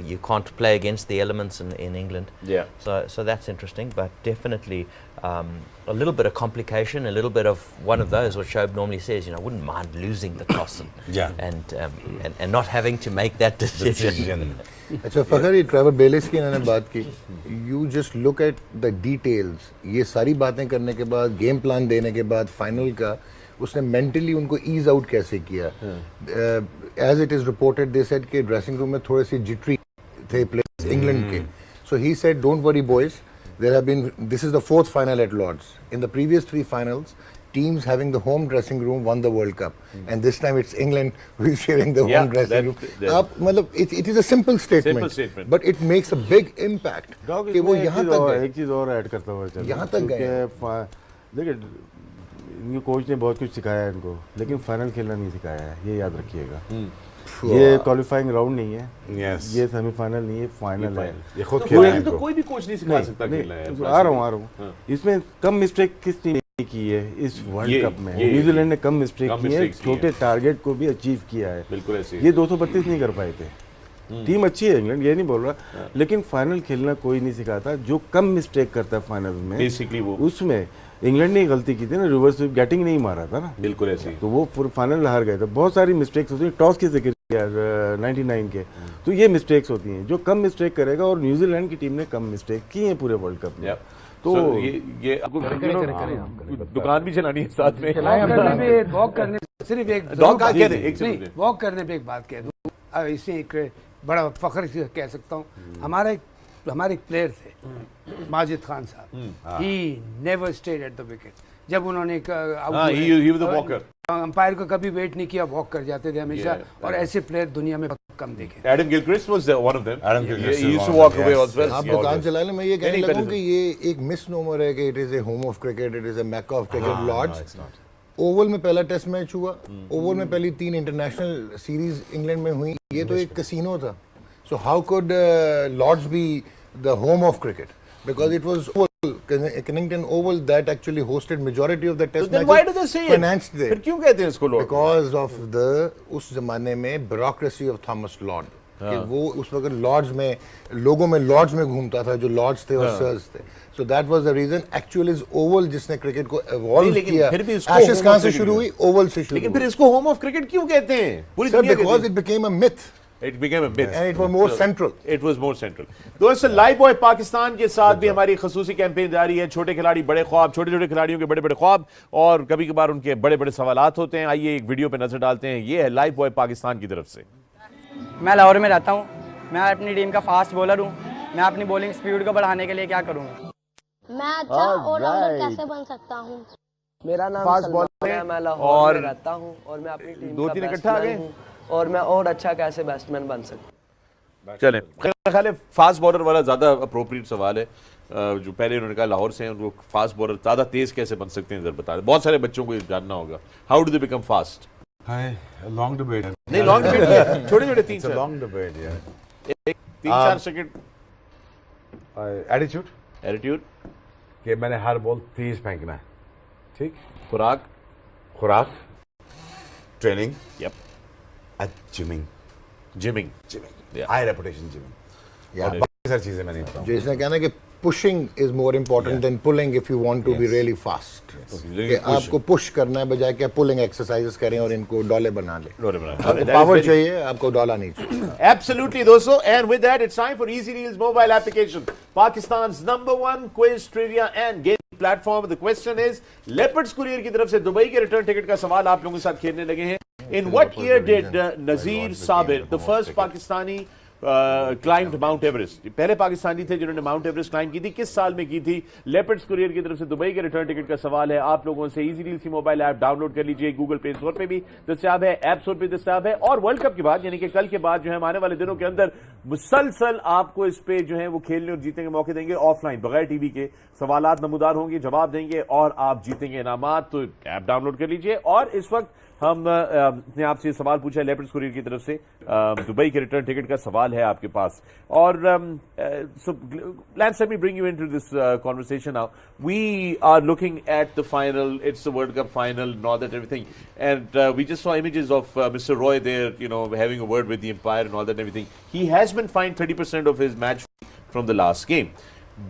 you can't play against the elements in England. Yeah. So that's interesting, but definitely a little bit of complication, a little bit of one of those, what Shoaib normally says. I wouldn't mind losing the toss and not having to make that decision. अच्छा फखर, ये Trevor बेलिस की इन्होंने बात की, you just look at the details, ये सारी बातें करने के बाद, गेम प्लान देने के बाद, फाइनल का उसने मेंटली उनको ईज आउट कैसे किया। As it is reported they said कि ड्रेसिंग रूम में थोड़े से जिटरी थे प्लेयर्स इंग्लैंड के, so he said don't worry boys, there have been, this is the 4th final at Lord's, in the previous 3 finals teams having the home dressing room won the World Cup, and this time it's England who is sharing the home dressing room. It is a simple statement, but it makes a big impact. कि वो यहाँ तक गए। एक चीज और add करता हुआ चलो, यहाँ तक गए। देखिए, इनके कोच ने बहुत कुछ सिखाया है इनको, लेकिन फाइनल खेलना नहीं सिखाया है, ये याद रखिएगा। ये क्वालिफाइंग राउंड नहीं है, ये सेमीफाइनल नहीं है, फाइनल है। ये खुद खेलना है, तो कोई भी कोच नहीं सिखा सकता खेलना है। आ रहा हूँ। इसमें कम मिस्टेक किसने की है इस वर्ल्ड कप में? न्यूजीलैंड ने कम मिस्टेक की है, छोटे टारगेट को भी अचीव किया है। बिल्कुल ऐसे ये 232 नहीं कर पाए थे। टीम अच्छी है इंग्लैंड, ये नहीं बोल रहा, लेकिन फाइनल खेलना कोई नहीं सिखाता। जो कम मिस्टेक करता है फाइनल में, बेसिकली वो उसमें इंग्लैंड ने गलती की थी ना, रिवर्स स्वीप बैटिंग नहीं मारा था ना, बिल्कुल ऐसे, तो वो फाइनल हार गए थे। बहुत सारी मिस्टेक्स होती है, टॉस की जिक्र किया 99 के, तो ये मिस्टेक्स होती हैं। जो कम मिस्टेक करेगा, और न्यूजीलैंड की टीम ने कम मिस्टेक की है पूरे वर्ल्ड कप में। तो ये आपको दुकान भी चलानी है साथ में, वॉक करने सिर्फ एक वॉक करने पे एक बात कह दूं, इसे एक बड़ा फख्र से कह सकता हूँ। हमारे एक प्लेयर थे माजिद खान साहब, he never stayed at the wicket. जब उन्होंने अंपायर को कभी वेट नहीं किया, वॉक कर जाते थे हमेशा, और ऐसे प्लेयर दुनिया में बहुत कम देखे। Adam Gilchrist was one of them, he used to walk away as well. आप दुकान चला लें, मैं ये कहने लगूं कि ये एक मिसनोमर है कि it is a home of cricket, it is a Mecca of cricket. Lord's Oval में पहला टेस्ट मैच हुआ, ओवल में पहली 3 इंटरनेशनल सीरीज इंग्लैंड में हुई, ये तो एक कसिनो था। So how could Lord's be the home of cricket? Because it was Kennington Oval that actually hosted majority of the test matches. Then why do they say it? Financed there. फिर क्यों कहते हैं इसको लोग? Because of the उस जमाने में bureaucracy of Thomas Lord, कि वो उस वक्त लॉर्ड्स में, लोगों में लॉर्ड्स में घूमता था, जो लॉर्ड्स थे और सर्स थे। So that was the reason. Actually is Oval जिसने क्रिकेट को evolve किया। एशेज कहाँ से शुरू हुई? ओवल से शुरू। लेकिन फिर इसको होम ऑफ क्रिकेट क्यों कहते हैं? Sir, because it became a myth. It became a myth. And it was more central. It was more central. दोस्तों लाइव बॉय पाकिस्तान के साथ भी हमारी खसूसी कैंपेन जारी है। छोटे खिलाड़ी बड़े ख्वाब, छोटे छोटे खिलाड़ियों के बड़े बड़े ख्वाब और कभी कभार उनके बड़े बड़े सवालात होते हैं। आइए एक वीडियो पे नजर डालते हैं। ये है लाइव बॉय पाकिस्तान की तरफ से। मैं लाहौर में रहता हूँ, मैं अपनी टीम का फास्ट बॉलर हूँ। मैं अपनी बॉलिंग स्पीड को बढ़ाने के लिए क्या करूँगा? मैं अच्छा ऑलराउंडर कैसे बन सकता हूँ? मेरा नाम फास्ट सलमान बॉलर है, मैं लाहौर में रहता हूँ और मैं अपनी टीम दो का तीन इकट्ठा आ गए बैट्समैन हूँ और मैं और अच्छा कैसे बैट्समैन बन सकता हूँ। चले ख्याल है फास्ट बॉलर वाला ज्यादा अप्रोप्रिएट सवाल है। जो पहले उन्होंने कहा लाहौर से हैं, उनको फास्ट बॉलर ज्यादा तेज कैसे बन सकते हैं, जरा बता दें। बहुत सारे बच्चों को ये जानना होगा। How do they become fast? Long debate नहीं लॉन्ग डिबेट, छोटे छोटे 3-4 लॉन्ग डिबेट यार। 3-4 सेकंड। एटीट्यूड एटीट्यूड कि मैंने हर बॉल तेज फेंकना है, ठीक। खुराक training, yup gymming Yeah. High reputation gymming, और बाकी सारी चीजें मैं नहीं बताऊं। जो इसने कहना है कि pushing is more important than pulling if you want to be really fast. कि आपको पुश करना है बजाय कि आप पुलिंग एक्सरसाइजेस करें और इनको डॉले बना लें। आपको पावर चाहिए, आपको डॉला नहीं चाहिए। Absolutely, दोस्तों, and with that, it's time for Easy Reels mobile application, Pakistan's #1 quiz, trivia and game platform. The question is, Leopards Courier की तरफ से दुबई के रिटर्न टिकट का सवाल आप लोगों के साथ खेलने लगे हैं। In what year did Nazir Sabir, the first Pakistani, climbed Mount Everest? पहले पाकिस्तानी थे जिन्होंने माउंट एवरेस्ट क्लाइम की थी, किस साल में की थी? लेपर्ड्स कुरियर की तरफ से दुबई के रिटर्न टिकट का सवाल है आप लोगों से। इजी रील्स की मोबाइल ऐप डाउनलोड कर लीजिए, गूगल प्ले स्टोर पे भी दस्तयाब है, ऐप स्टोर पे दस्तयाब है। और वर्ल्ड कप के बाद यानी कि कल के बाद जो है आने वाले दिनों के अंदर मुसलसल आपको इस पे जो है वो खेलने और जीतने के मौके देंगे। ऑफलाइन बगैर टीवी के सवालात नमूदार होंगे, जवाब देंगे और आप जीतेंगे इनामात। तो ऐप डाउनलोड कर लीजिए। और इस वक्त हम ने आपसे सवाल पूछा है लेपर्ड्स कुरियर की तरफ से, दुबई के रिटर्न टिकट का सवाल है आपके पास। और so let me bring you into this conversation now. We are looking at the final. It's the World Cup final and all that everything. And we just saw images of Mr. Roy there, you know, having a word with the umpire and all that and everything. He has been fined 30% of his match from the last game.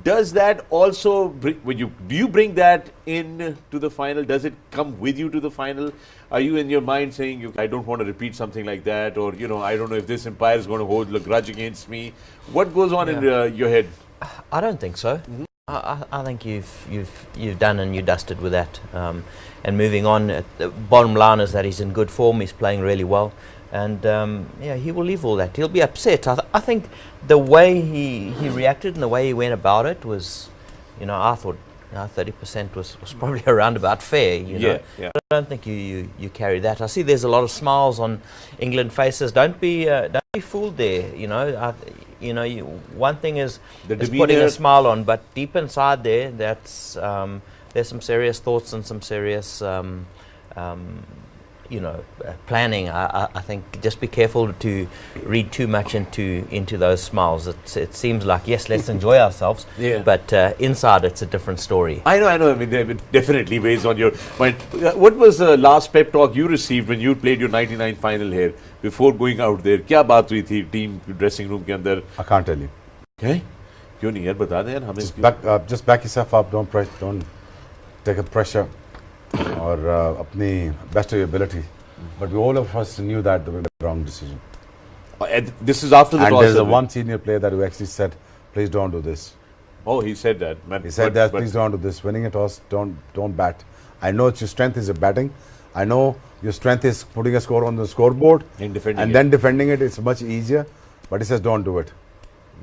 Does that also do you bring that in to the final? Does it come with you to the final? Are you in your mind saying I don't want to repeat something like that, or you know, I don't know if this umpire is going to hold a grudge against me? What goes on in your head? I don't think so. I think you've done and you dusted with that. And moving on, the bottom line is that he's in good form. He's playing really well. And yeah, he will leave all that. He'll be upset. I think the way he reacted and the way he went about it was, you know, I thought 30% was probably around about fair. You know, yeah. But I don't think you carry that. I see there's a lot of smiles on England faces. Don't be fooled there. You know, one thing is putting a smile on, but deep inside there, there's some serious thoughts and some serious. Planning. I think just be careful to read too much into those smiles. It seems like, yes, let's enjoy ourselves, but inside it's a different story. I know. I mean, it definitely weighs on your mind. What was the last pep talk you received when you played your 99 final here before going out there? क्या बात हुई थी team dressing room के अंदर? I can't tell you. Okay? क्यों नहीं यार, बता दें यार हमें। Just back yourself up. Don't take a pressure. or अपनी best of your ability, but all of us knew that they made the wrong decision. This is after the and toss. There's one senior player that who actually said, "Please don't do this." Oh, he said that. He said that. Please don't do this. Winning a toss, don't bat. I know your strength is your batting. I know your strength is putting a score on the scoreboard and then defending it. It's much easier. But he says, don't do it.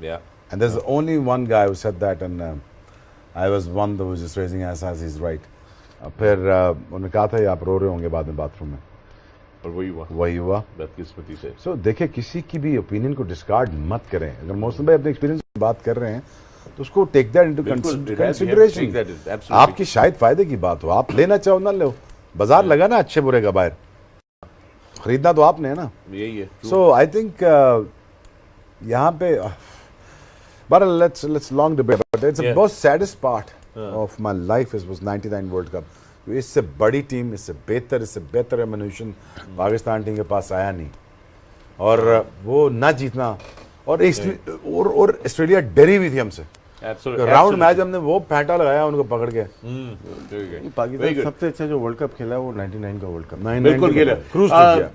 Yeah. And there's only one guy who said that, and I was one that was just raising his hands. He's right. फिर उन्होंने कहा था आप रो रहे होंगे बाद में bathroom में, और वही हुआ बदकिस्मती से। So देखिए, किसी की भी ओपिनियन को डिस्कार्ड मत करें। अगर मौसम भाई अपने एक्सपीरियंस की बात कर रहे हैं तो उसको टेक दैट इनटू कंसीडरेशन। आपकी शायद फायदे की बात हो, आप लेना चाहो ना लो, बाजार लगा ना अच्छे बुरे का बाहर, खरीदना तो आपने है ना, यही है। सो आई थिंक यहाँ पे but let's long debate, but it's the most saddest part of my life was 99 World Cup. इससे बड़ी टीम, इससे बेहतर एमिनेशन पाकिस्तान टीम के पास आया नहीं, और वो ना जीतना, और ऑस्ट्रेलिया डरी हुई थी हमसे। राउंड मैच हमने वो फेंटा लगाया उनको पकड़ के। पाकिस्तान सबसे अच्छा जो वर्ल्ड कप खेला वो 99 का वर्ल्ड कप बिल्कुल खेला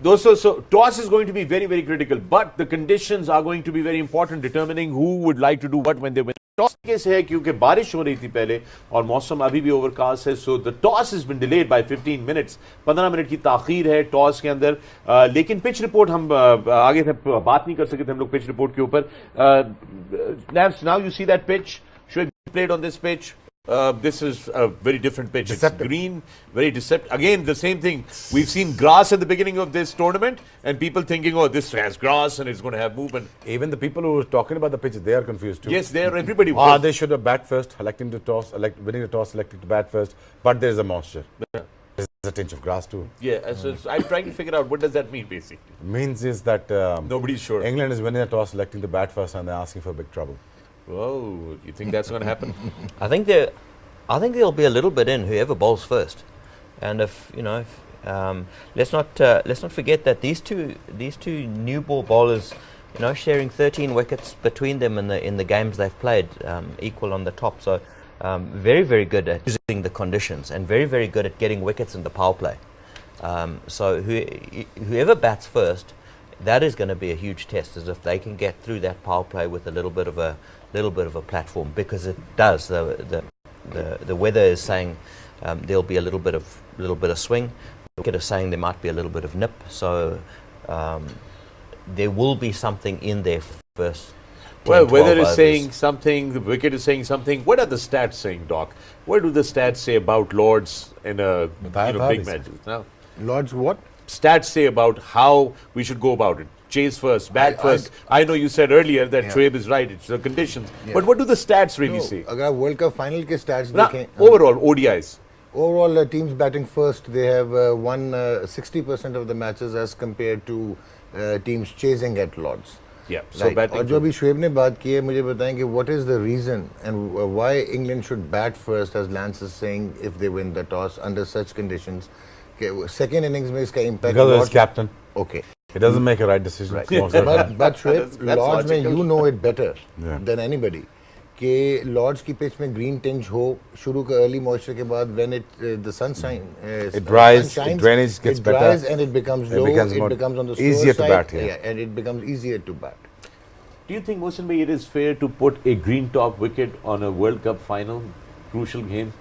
दोस्तों। So toss is going to be very very critical but the conditions are going to be very important determining who would like to do what when they win. Toss कैसे है क्योंकि बारिश हो रही थी पहले और मौसम अभी भी ओवरकास्ट है, so the toss has been delayed by 15 minutes. 15 minute की ताखीर है टॉस के अंदर। लेकिन पिच रिपोर्ट हम आगे बात नहीं कर सके थे हम लोग पिच रिपोर्ट के ऊपर। Now you see that pitch Shoaib played on this pitch. This is a very different pitch. Deceptive. It's green, very deceptive. Again, the same thing. We've seen grass at the beginning of this tournament, and people thinking, "Oh, this has grass and it's going to have movement." Even the people who are talking about the pitch, they are confused too. Yes, they are. Everybody. They should have bat first, electing to toss, winning the toss, electing to bat first. But there is a moisture. There's a tinge of grass too. Yeah, so I'm trying to figure out what does that mean basically. Means is that nobody's sure. England is winning the toss, electing to bat first, and they're asking for big trouble. Oh, you think that's going to happen? I think they'll be a little bit in whoever bowls first, and if let's not forget that these two new ball bowlers, sharing 13 wickets between them in the games they've played, equal on the top. So very very good at using the conditions and very very good at getting wickets in the power play. So whoever bats first, that is going to be a huge test, as if they can get through that power play with a little bit of a platform, because it does. The weather is saying there'll be a little bit of swing. The wicket is saying there might be a little bit of nip. So there will be something in there first. Well, weather is saying something, the wicket is saying something. What are the stats saying, Doc? What do the stats say about Lords in a big matches? Now, Lords what? Stats say about how we should go about it. Chase first, bat first. I know you said earlier that Shoaib is right. It's the conditions. Yeah. But what do the stats really say? अगर World Cup final के stats देखें, overall ODIs. Overall, teams batting first, they have won 60% of the matches as compared to teams chasing at Lords. Yeah. So batting. और जो अभी शोएब ने बात की है, मुझे बताएं कि what is the reason and why England should bat first, as Lance is saying, if they win the toss under such conditions. Second innings में इसका impact. Because he's captain. Okay. He doesn't make a right decision. Right. but Shoaib, Lords में you know it better than anybody कि Lords की pitch में green tinge हो शुरू का early moisture के बाद when the sunshine it dries, the drainage gets better, it dries and it becomes low, it becomes on the easier side, to bat here. Yeah, and it becomes easier to bat. Do you think, Mohsin bhai, it is fair to put a green top wicket on a World Cup final, crucial game?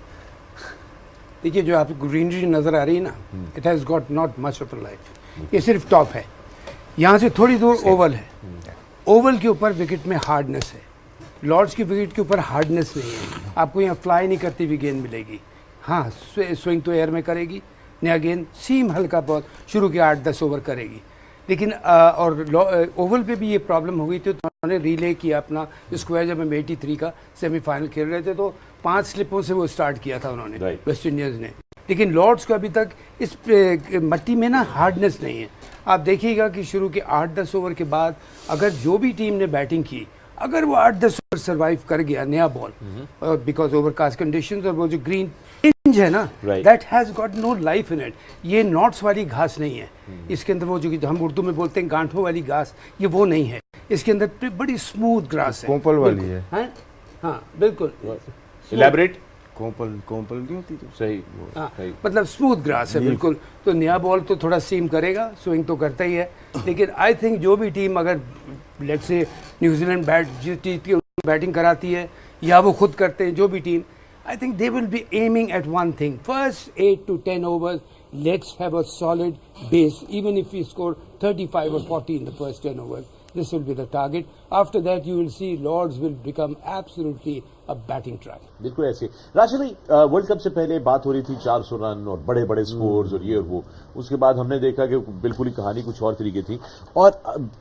देखिए जो आपको greenery नजर आ रही है ना, it has got not much of a life. ये सिर्फ top है, यहाँ से थोड़ी दूर ओवल है, ओवल के ऊपर विकेट में हार्डनेस है, लॉर्ड्स की विकेट के ऊपर हार्डनेस नहीं है। आपको यहाँ फ्लाई नहीं करती हुई गेंद मिलेगी। हाँ, स्विंग तो एयर में करेगी, नया गेंद सीम हल्का बहुत शुरू के 8-10 ओवर करेगी, लेकिन और ओवल पे भी ये प्रॉब्लम हो गई थी। तो उन्होंने रिले किया अपना स्क्वायर, जब हम 83 का सेमीफाइनल खेल रहे थे तो 5 स्लिपों से वो स्टार्ट किया था उन्होंने, वेस्ट इंडीज़ ने। लेकिन लॉर्ड्स को अभी तक इस मट्टी में ना हार्डनेस नहीं है। आप देखिएगा कि शुरू के 8-10 ओवर के बाद अगर जो भी टीम ने बैटिंग की, अगर वो 8-10 ओवर सर्वाइव कर गया नया बॉल, बिकॉज ओवरकास्ट कंडीशंस, और वो जो ग्रीन टिंज है ना, that has got no life in it. ये नॉट्स वाली घास नहीं है, इसके अंदर वो जो हम उर्दू में बोलते हैं गांठों वाली घास, ये वो नहीं है। इसके अंदर बड़ी स्मूथ ग्रास है, कोंपल वाली है। हाँ बिल्कुल, इलैबोरेट। कोंपल नहीं होती तो सही, मतलब स्मूथ ग्रास है बिल्कुल। तो नया बॉल तो थोड़ा सीम करेगा, स्विंग तो करता ही है, लेकिन आई थिंक जो भी टीम, अगर लेट्स से न्यूजीलैंड जिस टीम की बैटिंग कराती है या वो खुद करते हैं, जो भी team, I think they will be aiming at one thing. First 8 to 10 overs, let's have a solid base. Even if we score 35 or 40 in the first 10 overs, this will be the target. After that, you will see Lords will become absolutely a batting trap. बिल्कुल ऐसे। राशिद भाई, world cup से पहले बात हो रही थी 400 run और बड़े बड़े स्कोर्स और ये और वो। उसके बाद हमने देखा कि बिल्कुल ही कहानी कुछ और तरीके थी। और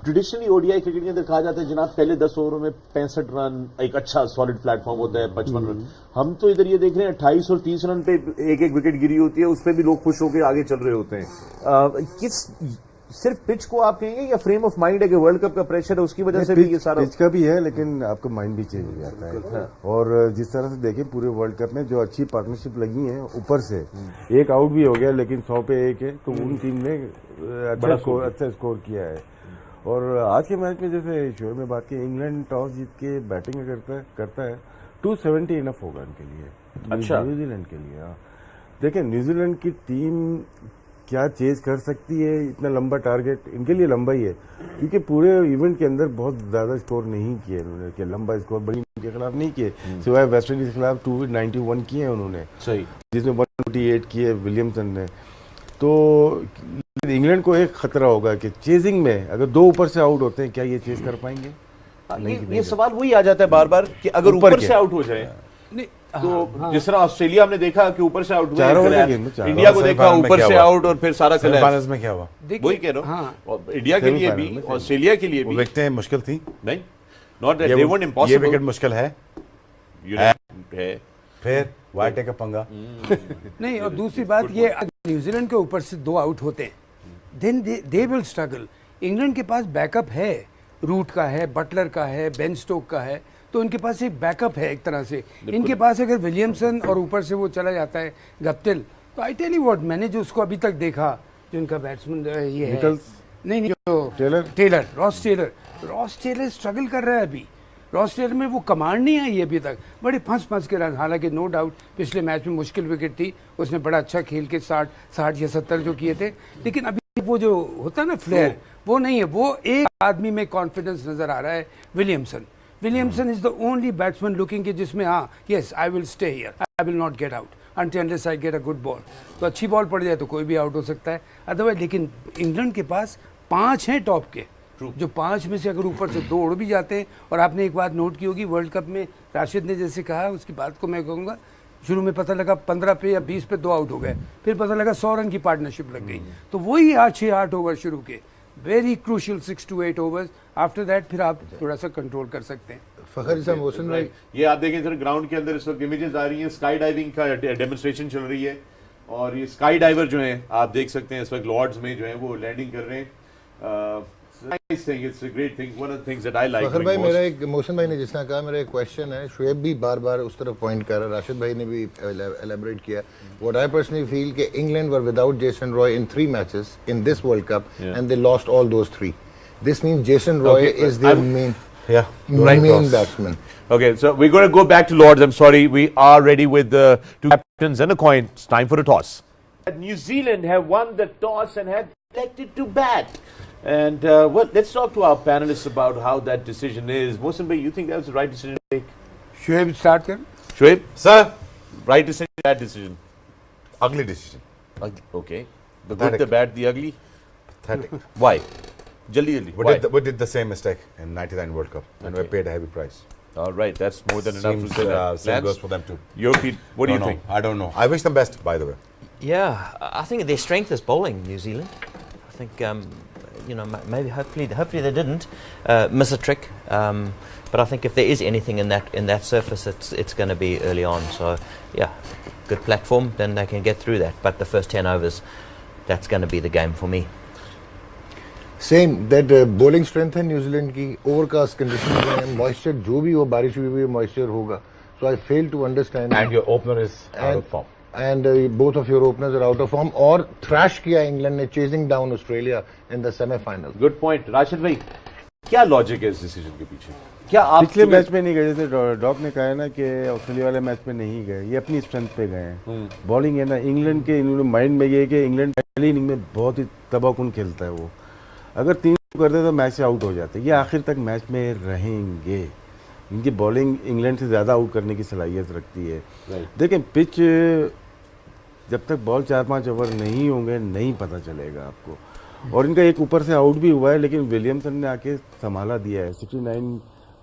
ट्रेडिशनली ओडीआई क्रिकेट के अंदर कहा जाता है जनाब पहले 10 ओवरों में 65 रन एक अच्छा सॉलिड प्लेटफॉर्म होता है, 55 रन। हम तो इधर ये देख रहे हैं 28 और 30 रन पे एक एक विकेट गिरी होती है, उस पर भी लोग खुश होकर आगे चल रहे होते हैं। किस सिर्फ पिच को आप कहेंगे या फ्रेम ऑफ माइंड है कि वर्ल्ड कप का प्रेशर है उसकी वजह से भी ये सारा? पिच का भी है, लेकिन आपका माइंड भी चेंज हो जाता है। और जिस तरह से देखें पूरे वर्ल्ड कप में जो अच्छी पार्टनरशिप लगी है, ऊपर से एक आउट भी हो गया लेकिन 100 पे 1 है, तो उन टीम ने अच्छा स्कोर किया है। और आज के मैच में जैसे शोएब में बात की, इंग्लैंड टॉस जीत के बैटिंग करता है 270 इनफ होगा इनके लिए। अच्छा। न्यूजीलैंड के लिए। हाँ, देखिए न्यूजीलैंड की टीम क्या चेज कर सकती है, इतना लंबा टारगेट इनके लिए लंबा ही है, क्योंकि पूरे इवेंट के अंदर बहुत ज्यादा स्कोर नहीं किए उन्होंने, कि लंबा स्कोर बड़ी टीम के खिलाफ नहीं किए, सिवाय वेस्ट इंडीज के खिलाफ 291 किए हैं उन्होंने, सही, जिसमें 128 किए विलियमसन ने। तो इंग्लैंड को एक खतरा होगा कि चेजिंग में अगर दो ऊपर से आउट होते हैं, क्या ये चेज कर पाएंगे? ये सवाल वही आ जाता है बार बार कि अगर ऊपर से आउट हो जाए तो जिस तरह ऑस्ट्रेलिया हमने देखा कि ऊपर से आउट हुआ, इंडिया को देखा ऊपर से आउट और फिर सारा फाइनल्स में क्या हुआ, वही कह रहा हूं। इंडिया के लिए भी ऑस्ट्रेलिया के लिए भी विकेटें मुश्किल थी, नहीं, not that they won't impossible, ये विकेट मुश्किल है, फिर वाइटे का पंगा नहीं। और दूसरी बात ये, न्यूजीलैंड के ऊपर से 2 आउट होते हैं then they will struggle. England के पास बैकअप है, रूट का है, बटलर का है, बेन स्टोक का है, तो उनके पास एक बैकअप है एक तरह से। इनके पास अगर विलियमसन और ऊपर से वो चला जाता है गप्टिल, तो आई टेल यू व्हाट, मैंने जो उसको अभी तक देखा, जो इनका बैट्समैन ये है, नहीं जो टेलर रॉस टेलर स्ट्रगल कर रहा है अभी। रॉस टेलर में वो कमांड नहीं आई अभी तक, बड़े फंस के रन, हालांकि नो डाउट पिछले मैच में मुश्किल विकेट थी, उसने बड़ा अच्छा खेल के 60 या 70 जो किए थे, लेकिन अभी वो जो होता है ना फ्लेयर, वो नहीं है। वो एक आदमी में कॉन्फिडेंस नजर आ रहा है, Williamson is the only batsman looking कि जिसमें हाँ yes I will stay here, I will not get out until I get a good ball. तो अच्छी बॉल पड़ जाए तो कोई भी आउट हो सकता है अदरवाइज। लेकिन इंग्लैंड के पास 5 हैं टॉप के, जो 5 में से अगर ऊपर से 2 उड़ भी जाते हैं। और आपने एक बात नोट की होगी, वर्ल्ड कप में राशिद ने जैसे कहा, उसकी बात को मैं कहूँगा, शुरू में पता लगा 15 पे या 20 पे 2 आउट हो गए, फिर पता लगा 100 रन की पार्टनरशिप लग गई। तो वही 6-8 ओवर शुरू के, very crucial 6 to 8 overs. After that फिर आप थोड़ा सा कंट्रोल कर सकते हैं। फखर मोहसिन भाई, ये आप देखें सर, ग्राउंड के अंदर इस वक्त इमेजेस आ रही हैं, स्काई डाइविंग का डेमोन्स्ट्रेशन चल रही है, और ये स्काई डाइवर जो हैं आप देख सकते हैं इस वक्त लॉर्ड्स में जो है वो लैंडिंग कर रहे हैं। Nice thing, it's a great thing, one of the things that I like. फखर भाई, मेरा एक, मोहसिन भाई ने जिसना कहा, मेरा एक क्वेश्चन है, शोएब भी बार बार उस तरफ पॉइंट कर रहा है, राशिद भाई ने भी एलेबोरेट किया। What I personally feel कि England were without Jason Roy in 3 matches in this World Cup, and they lost all those 3. This means Jason Roy is their main batsman. Okay, so we're going to go back to Lords. I'm sorry, we are ready with the 2 captains and a coin. It's time for a toss. New Zealand have won the toss and have elected to bat. And let's talk to our panelists about how that decision is. Mohsin bhai, you think that was the right decision to take? Shoaib, start kar. Shoaib, sir, right decision, bad decision? Ugly decision. Ugly. Okay. The good, the bad, the ugly? Pathetic. Why? Jaldi. We did the same mistake in '99 World Cup, and we paid a heavy price. All right, that's more than enough to say that. Same goes for them too. Your feet, what do you think? I don't know. I wish them best, by the way. Yeah, I think their strength is bowling, New Zealand. I think, you know, maybe hopefully they didn't miss a trick. But I think if there is anything in that surface, it's going to be early on. So yeah, good platform, then they can get through that. But the first 10 overs, that's going to be the game for me. Same, that bowling strength है New Zealand की, overcast conditions में, moisture जो भी हो, बारिश भी हुई, moisture होगा. So I fail to understand. And your opener is out of form. And both of your openers are out of form. और thrash किया इंग्लैंड ने, chasing down Australia in the semi-final. Good point, Rashid भाई. क्या logic है इस decision के पीछे? क्या आप पिछले मैच में नहीं गए, जैसे डॉक ने कहा है ना कि ऑस्ट्रेलिया वाले मैच में नहीं गए, ये अपनी स्ट्रेंथ पे गए हैं। बॉलिंग है ना, इंग्लैंड के माइंड में ये है कि इंग्लैंड पहली इनिंग में बहुत ही तबाहकुन खेलता है, वो अगर 3 करते तो मैच से आउट हो जाते, ये आखिर तक मैच में रहेंगे। इनकी बॉलिंग इंग्लैंड से ज़्यादा आउट करने की सलाहियत रखती है। देखें, पिच जब तक बॉल 4-5 ओवर नहीं होंगे नहीं पता चलेगा आपको। और इनका एक ऊपर से आउट भी हुआ है, लेकिन विलियमसन ने आके संभाला दिया है। 69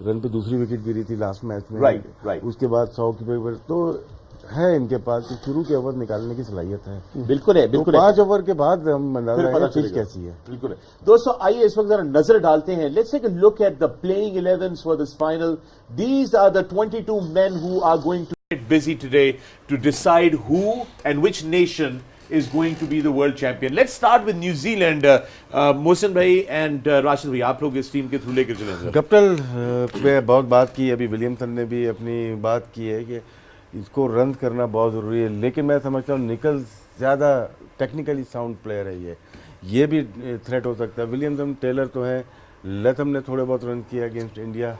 रन पे दूसरी विकेट गिरी थी लास्ट मैच में, राइट। उसके बाद 100 की पेपर तो है इनके पास कि शुरू के ओवर निकालने की सलाहियत है। बिल्कुल है, बिल्कुल तो 5 ओवर के बाद हम अंदाजा पिच कैसी है। बिल्कुल है। दोस्तों, आइए इस वक्त जरा नजर डालते हैं। Let's take a look at the playing 11s for this final. These are the 22 men who are going to get busy today to decide who and which nation is going to be the world champion. Let's start with New Zealand. Mohsin bhai and Rashid bhai, आप लोग इस team के through लेकर चलें। कप्तान पे बहुत बात की, अभी विलियमसन ने भी अपनी बात की है कि इसको रन करना बहुत ज़रूरी है, लेकिन मैं समझता हूँ निकल्स ज़्यादा टेक्निकली साउंड प्लेयर है, ये भी थ्रेट हो सकता है। विलियमसन, टेलर तो है, लथम ने थोड़े बहुत रन किया अगेंस्ट इंडिया,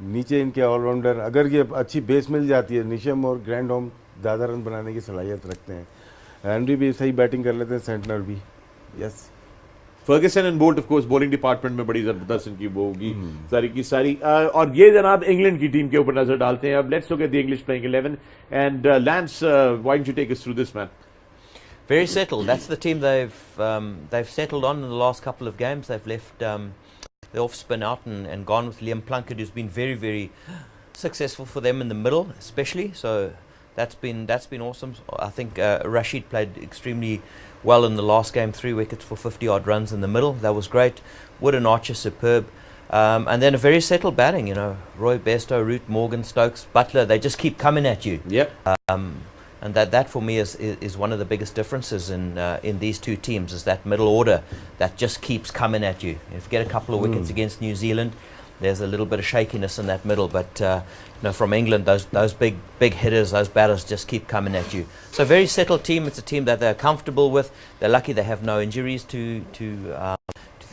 नीचे इनके ऑलराउंडर, अगर ये अच्छी बेस मिल जाती है, निशम और ग्रैंड होम ज़्यादा रन बनाने की सलाहियत रखते हैं। हेनरी भी सही बैटिंग कर लेते हैं, सेंटनर भी। Yes, Ferguson and bolt of course bowling department में बड़ी जबरदस्त इनकी वो होगी सारी की सारी। और ये जनाब इंग्लैंड की टीम के ऊपर नजर डालते हैं अब। Let's look at the English playing 11 and Lance, why don't you take us through this man? Very settled. That's the team they've settled on in the last couple of games. They've left the off spin out and gone with Liam Plunkett, who's been very, very successful for them in the middle, especially. So that's been awesome. I think Rashid played extremely well in the last game, 3 wickets for 50-odd runs in the middle. That was great. Wood and Archer superb. And then a very settled batting. You know, Roy Bairstow, Root, Morgan, Stokes, Butler. They just keep coming at you. Yep. And that for me is one of the biggest differences in these two teams, is that middle order that just keeps coming at you. If you get a couple of wickets against New Zealand, there's a little bit of shakiness in that middle, but you know, from England, those big hitters, those batters just keep coming at you. So very settled team. It's a team that they're comfortable with. They're lucky they have no injuries to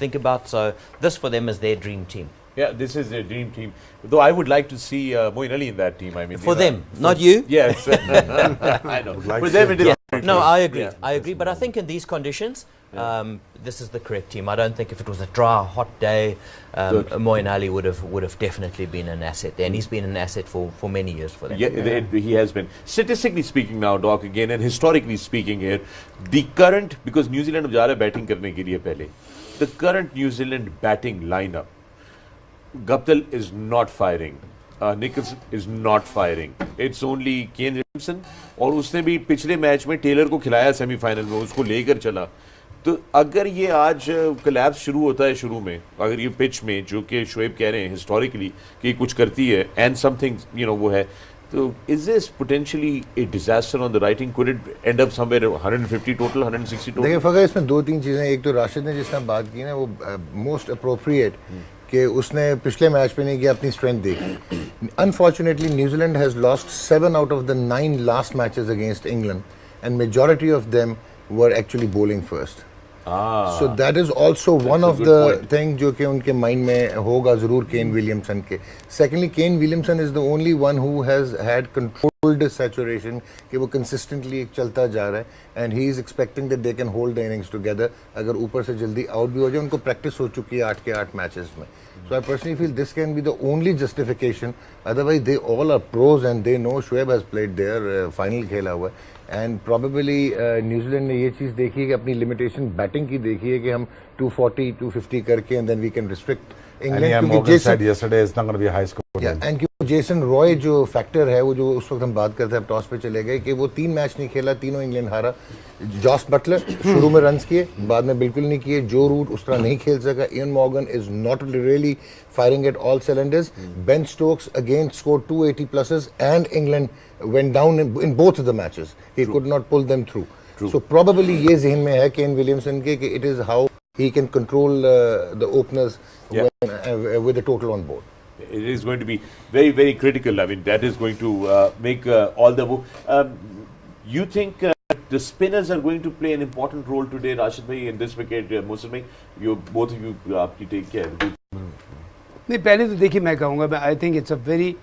think about. So this for them is their dream team. Yeah, this is their dream team. Though I would like to see Moeen Ali in that team. I mean, For them, not you. Yes, I know. For them, it is. Yeah. No, I agree. I agree. But I think in these conditions, this is the correct team. I don't think if it was a dry, hot day, Moeen Ali would have definitely been an asset. And he's been an asset for many years for them. Yeah, he has been. Statistically speaking now, Doc, again, and historically speaking here, the current, because New Zealand जा रहा है batting करने के लिए पहले, the current New Zealand batting lineup, Guptill is not firing. Nicholson is not firing. It's only Kane Williamson, और उसने भी पिछले मैच में टेलर को खिलाया सेमीफाइनल में, उसको लेकर चला। तो अगर ये आज कोलैप्स शुरू होता है शुरू में, अगर ये पिच में जो कि शोएब कह रहे हैं हिस्टोरिकली कि कुछ करती है एंड समथिंग यू नो वो है, तो is this potentially A disaster on the writing? Could it and up somewhere 150 total, 160 total? देखिए फगर, इसमें 2-3 चीज़ें। एक तो राशिद ने जिस तरह बात की ना, वो मोस्ट अप्रोप्रिएट कि उसने पिछले मैच पे नहीं किया, अपनी स्ट्रेंथ देखी। Unfortunately New Zealand has lost 7 out of the 9 last matches against England and majority of them were actually bowling first. So that is also one of the thing जो कि उनके माइंड में होगा ज़रूर केन विलियमसन के। Secondly, Kane Williamson is the only one who has had controlled saturation, कि वो consistently चलता जा रहा है and he is expecting that they can hold the innings together. अगर ऊपर से जल्दी आउट भी हो जाए, उनको प्रैक्टिस हो चुकी है 8 के 8 मैचेस में। So I personally feel this can be the only justification. Otherwise, they all are pros and they know Shoaib has played their final खेला हुआ है and probably New Zealand ने ये चीज़ देखी है कि अपनी limitation batting की देखी है कि हम 240, 250 करके and then we can restrict England. And Morgan said yesterday it's not going to be a high score. Yeah, and Jason Roy जो फैक्टर है, वो जो उस वक्त हम बात करते हैं, टॉस पे चले गए, कि वो 3 मैच नहीं खेला, तीनों इंग्लैंड हारा। जॉस बटलर शुरू में रन्स किए, बाद में बिल्कुल नहीं किए। जो रूट उस तरह नहीं खेल सका। Eoin Morgan is not really firing at all cylinders. Ben Stokes again scored 280 pluses and England went down in both the matches. He could not pull them through. So probably ये जहन में है Kane Williamson के कि it is how he can control the openers with the total on board. It is going to be very, very critical. I mean, that is going to make all the you think the spinners are going to play an important role today, Rashid bhai, in this wicket? Muslim bhai, you both of you आपकी take care. नहीं, पहले तो देखिए मैं कहूँगा, I think it's a very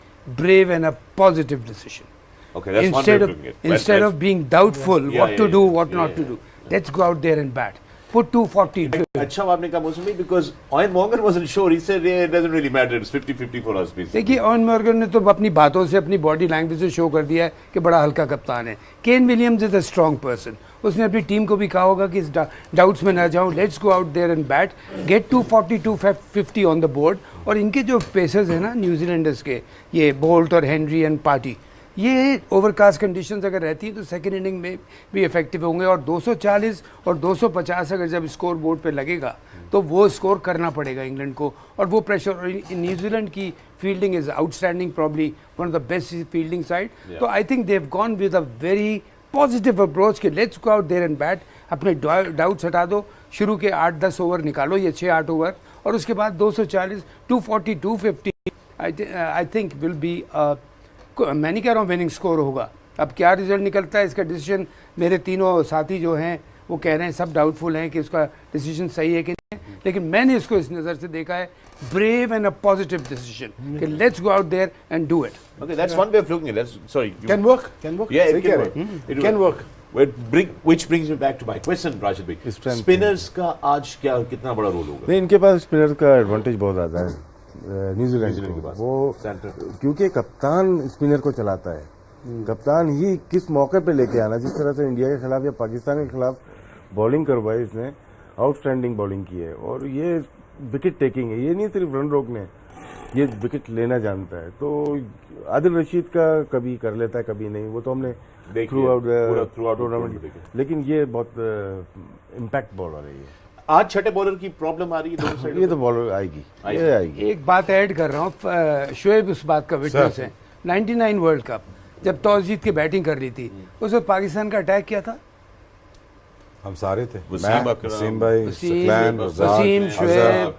brave and a positive decision. Okay, that's one way of doing it. Instead of being doubtful what to do, what not to do, let's go out there and bat. Put 240. अच्छा आपने कहा मौसम में, because Ian Morgan wasn't sure. He said yeah, it doesn't really matter. It's 50-50 for us. देखिए Ian Morgan ने तो अपनी बातों से, अपनी बॉडी लैंग्वेज से शो कर दिया है कि बड़ा हल्का कप्तान है। Kane Williams is a strong person. उसने अपनी टीम को भी कहा होगा कि इस डाउट्स में ना जाओ, let's go out there and bat, get 240-250 on the board. और इनके जो पेसर्स हैं ना न्यूजीलैंडर्स के, ये बोल्ट और हेनरी एंड पार्टी, ये ओवरकास्ट कंडीशंस अगर रहती हैं तो सेकेंड इनिंग में भी इफेक्टिव होंगे। और 240 और 250 अगर जब स्कोर बोर्ड पे लगेगा तो वो स्कोर करना पड़ेगा इंग्लैंड को, और वो प्रेशर। न्यूजीलैंड की fielding is outstanding, probably one of the best fielding side. तो I think they have gone with a very positive approach कि let's go out there and bat. अपने डाउट्स हटा दो, शुरू के 8-10 ओवर निकालो, ये 6-8 ओवर, और उसके बाद 240, 240, 250 आई थिंक विल बी मैं नहीं कह रहा हूँ विनिंग स्कोर होगा। अब क्या रिजल्ट निकलता है इसका डिसीजन मेरे तीनों साथी जो हैं वो कह रहे हैं, सब डाउटफुल हैं कि उसका डिसीजन सही है कि लेकिन मैंने इसको इस नज़र से देखा है brave and a positive decision कि let's go out there and do it. Okay, that's one way of looking at it. Sorry. Can work. Yeah, it can work. It Can work. Which brings me back to my question, Rashid bhai. Spinners का आज क्या कितना बड़ा role होगा? नहीं, इनके पास spinner का advantage बहुत ज़्यादा है न्यूजीलैंड के पास। वो क्योंकि कप्तान स्पिनर को चलाता है, कप्तान ही किस मौके पे लेके आना, जिस तरह से इंडिया के खिलाफ या पाकिस्तान के खिलाफ बॉलिंग करवाई इसने, आउटस्टैंडिंग बॉलिंग की है। और ये विकेट टेकिंग है, ये नहीं सिर्फ रन रोकने, ये विकेट लेना जानता है। तो आदिल रशीद का कभी कर लेता है, कभी नहीं, वो तो हमने थ्रू आउट टूर्नामेंट, लेकिन ये बहुत इम्पैक्ट बॉलर है। ये आज छठे बॉलर की प्रॉब्लम आ रही है, ये तो बॉलर आएगी, ये आएगी। एक बात ऐड कर रहा हूँ, शोएब उस बात का विटनेस है। 99 वर्ल्ड कप जब टॉस जीत के बैटिंग कर रही थी, उस वक्त पाकिस्तान का अटैक क्या था? हम सारे थे, वसीम भाई, शोएब,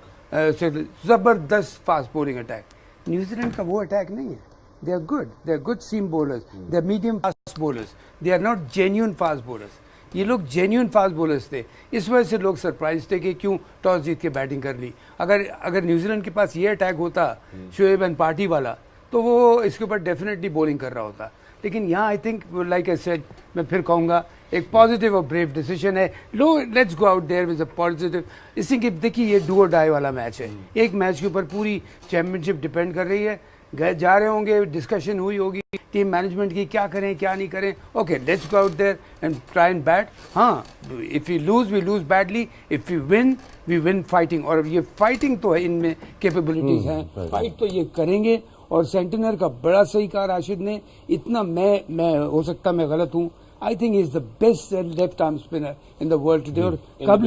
जबरदस्त फास्ट बॉलिंग अटैक। न्यूजीलैंड का वो अटैक नहीं है। They are good seam bowlers, they are medium fast bowlers, they are not genuine fast bowlers. ये लोग जेन्युइन फास्ट बॉलर्स थे, इस वजह से लोग सरप्राइज थे कि क्यों टॉस जीत के बैटिंग कर ली। अगर न्यूजीलैंड के पास ये अटैक होता शोएब एंड पार्टी वाला, तो वो इसके ऊपर डेफिनेटली बॉलिंग कर रहा होता। लेकिन यहाँ I think like I said, मैं फिर कहूँगा एक पॉजिटिव और ब्रेव डिसीजन है। लो let's go out there with a positive. इसलिए कि देखिए ये डू और डाई वाला मैच है, एक मैच के ऊपर पूरी चैंपियनशिप डिपेंड कर रही है। गए जा रहे होंगे, डिस्कशन हुई होगी टीम मैनेजमेंट की, क्या करें क्या नहीं करें। Okay let's go out there and try and bat. हाँ, if you lose we lose badly, if you win we win fighting. और ये फाइटिंग तो है, इनमें कैपेबिलिटीज हैं, फाइट तो ये करेंगे। और सेंटिनर का बड़ा सही कहा राशिद ने, इतना मैं हो सकता मैं गलत हूँ, I think is the best left arm spinner in the world today. और कब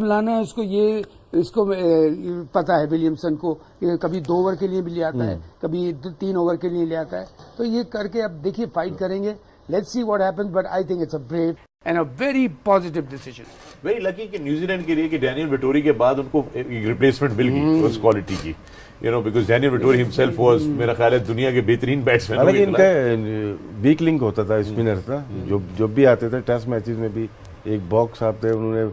लाना है उसको, ये इसको पता है विलियमसन को, कभी 2 ओवर के लिए भी ले आता है, कभी 3 ओवर के लिए ले आता है। तो ये करके अब देखिए फाइट करेंगे, let's see what happens, but I think it's a brave and a very positive decision. Very lucky कि न्यूजीलैंड के लिए कि डैनियल विटोरी के बाद उनको रिप्लेसमेंट मिल गई उस क्वालिटी की, you know, because Daniel Vettori himself was, मेरा ख्याल है, दुनिया के बेहतरीन बैट्समैन। हालांकि इनका वीक लिंक होता था स्पिनर का, जो भी आते थे टेस्ट मैचेस में भी। एक बॉक्स साहब थे, उन्होंने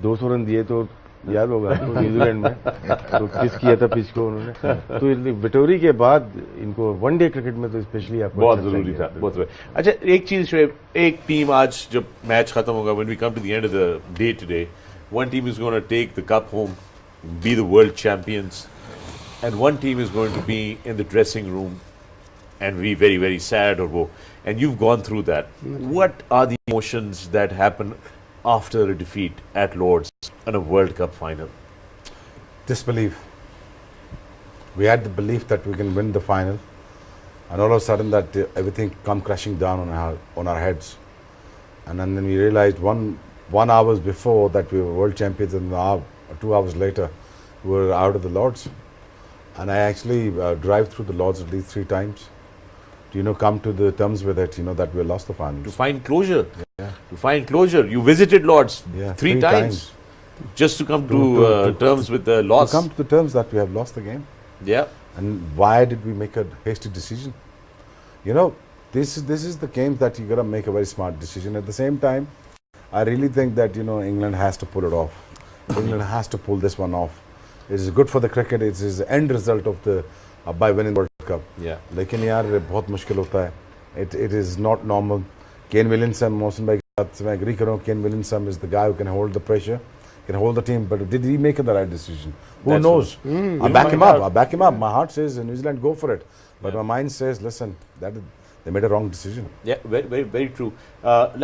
200 रन दिए, तो याद होगा तो न्यूजीलैंड में तो किस किया था पिच को उन्होंने। तो विटोरी के बाद इनको वनडे क्रिकेट में तो स्पेशली आपको बहुत जरूरी था, बहुत। अच्छा एक चीज शोएब, एक टीम आज जब मैच खत्म होगा, when we come to the end of the day today, one team is going to take the cup home, be the world champions, and one team is going to be in the dressing room and be very, very sad or woe. And you've gone through that. What are the emotions that happen after a defeat at Lord's in a World Cup final? Disbelief. We had the belief that we can win the final, and all of a sudden that everything come crashing down on our heads. And then we realized one hours before that we were world champions, and 2 hours later we were out of the Lord's. And I actually drive through the Lords at least 3 times to, come to the terms with it, that we lost the final. To find closure. Yeah. To find closure. You visited Lords 3 times. Just to come to terms with the loss. To come to the terms that we have lost the game. Yeah. And why did we make a hasty decision? This is the game that you got to make a very smart decision. At the same time, I really think that, England has to pull it off. England has to pull this one off. It is good for the cricket. It is the end result of the by winning the World Cup. Yeah. लेकिन यार बहुत मुश्किल होता है. It is not normal. Kane Williamson, Mohsin भाई के साथ मैं agree कर रहा हूँ. Kane Williamson is the guy who can hold the pressure, can hold the team. But did he make the right decision? Who knows? I back him up. I back him up. My heart says New Zealand go for it, but my mind says listen, they made a wrong decision. Yeah, very, very, very true.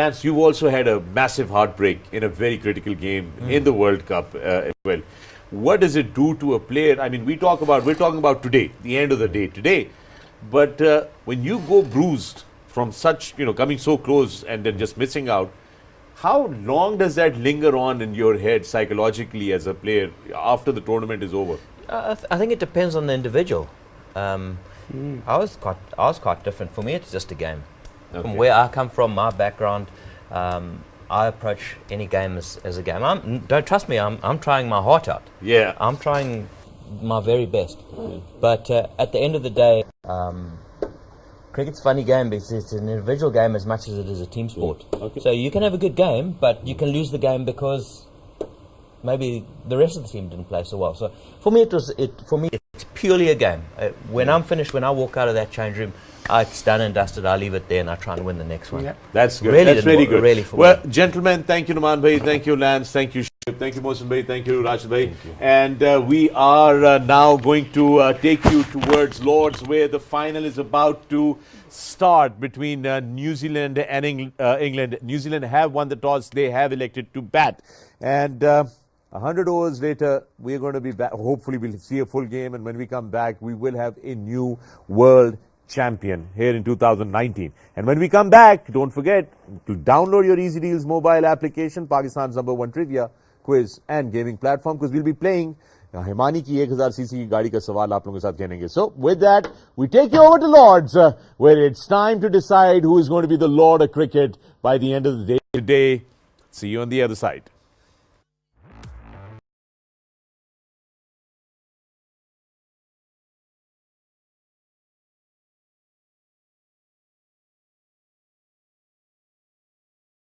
Lance, you've also had a massive heartbreak in a very critical game in the World Cup as well. What does it do to a player? I mean, we're talking about today, the end of the day today. But when you go bruised from such, coming so close and then just missing out, how long does that linger on in your head psychologically as a player after the tournament is over? I think it depends on the individual. I was quite different. For me, it's just a game. Okay. From where I come from, my background, I approach any game as a game. Don't trust me. I'm trying my heart out. Yeah, I'm trying my very best. But at the end of the day, cricket's a funny game because it's an individual game as much as it is a team sport. Okay. So you can have a good game, but you can lose the game because maybe the rest of the team didn't play so well. So for me, it's purely a game. When I'm finished, when I walk out of that change room, it's done and dusted. I leave it there and I try and win the next one. Yeah. That's good. Really That's very good. Really for well, me. Gentlemen, thank you, Nauman bhai. Thank you, Lance. Thank you, Shoaib. Thank you, Mohsin bhai. Thank you, Rashid bhai. And we are now going to take you towards Lords, where the final is about to start between New Zealand and England. New Zealand have won the toss. They have elected to bat. And 100 overs later, we're going to be back. Hopefully, we'll see a full game. And when we come back, we will have a new world champion here in 2019. And when we come back, don't forget to download your Easy Deals mobile application, Pakistan's #1 trivia, quiz and gaming platform, because we'll be playing Himani ki 1000cc ki gaadi ka sawal aap logon ke saath khelenge. So with that, we take you over to Lords, where it's time to decide who is going to be the Lord of cricket by the end of the day today. See you on the other side.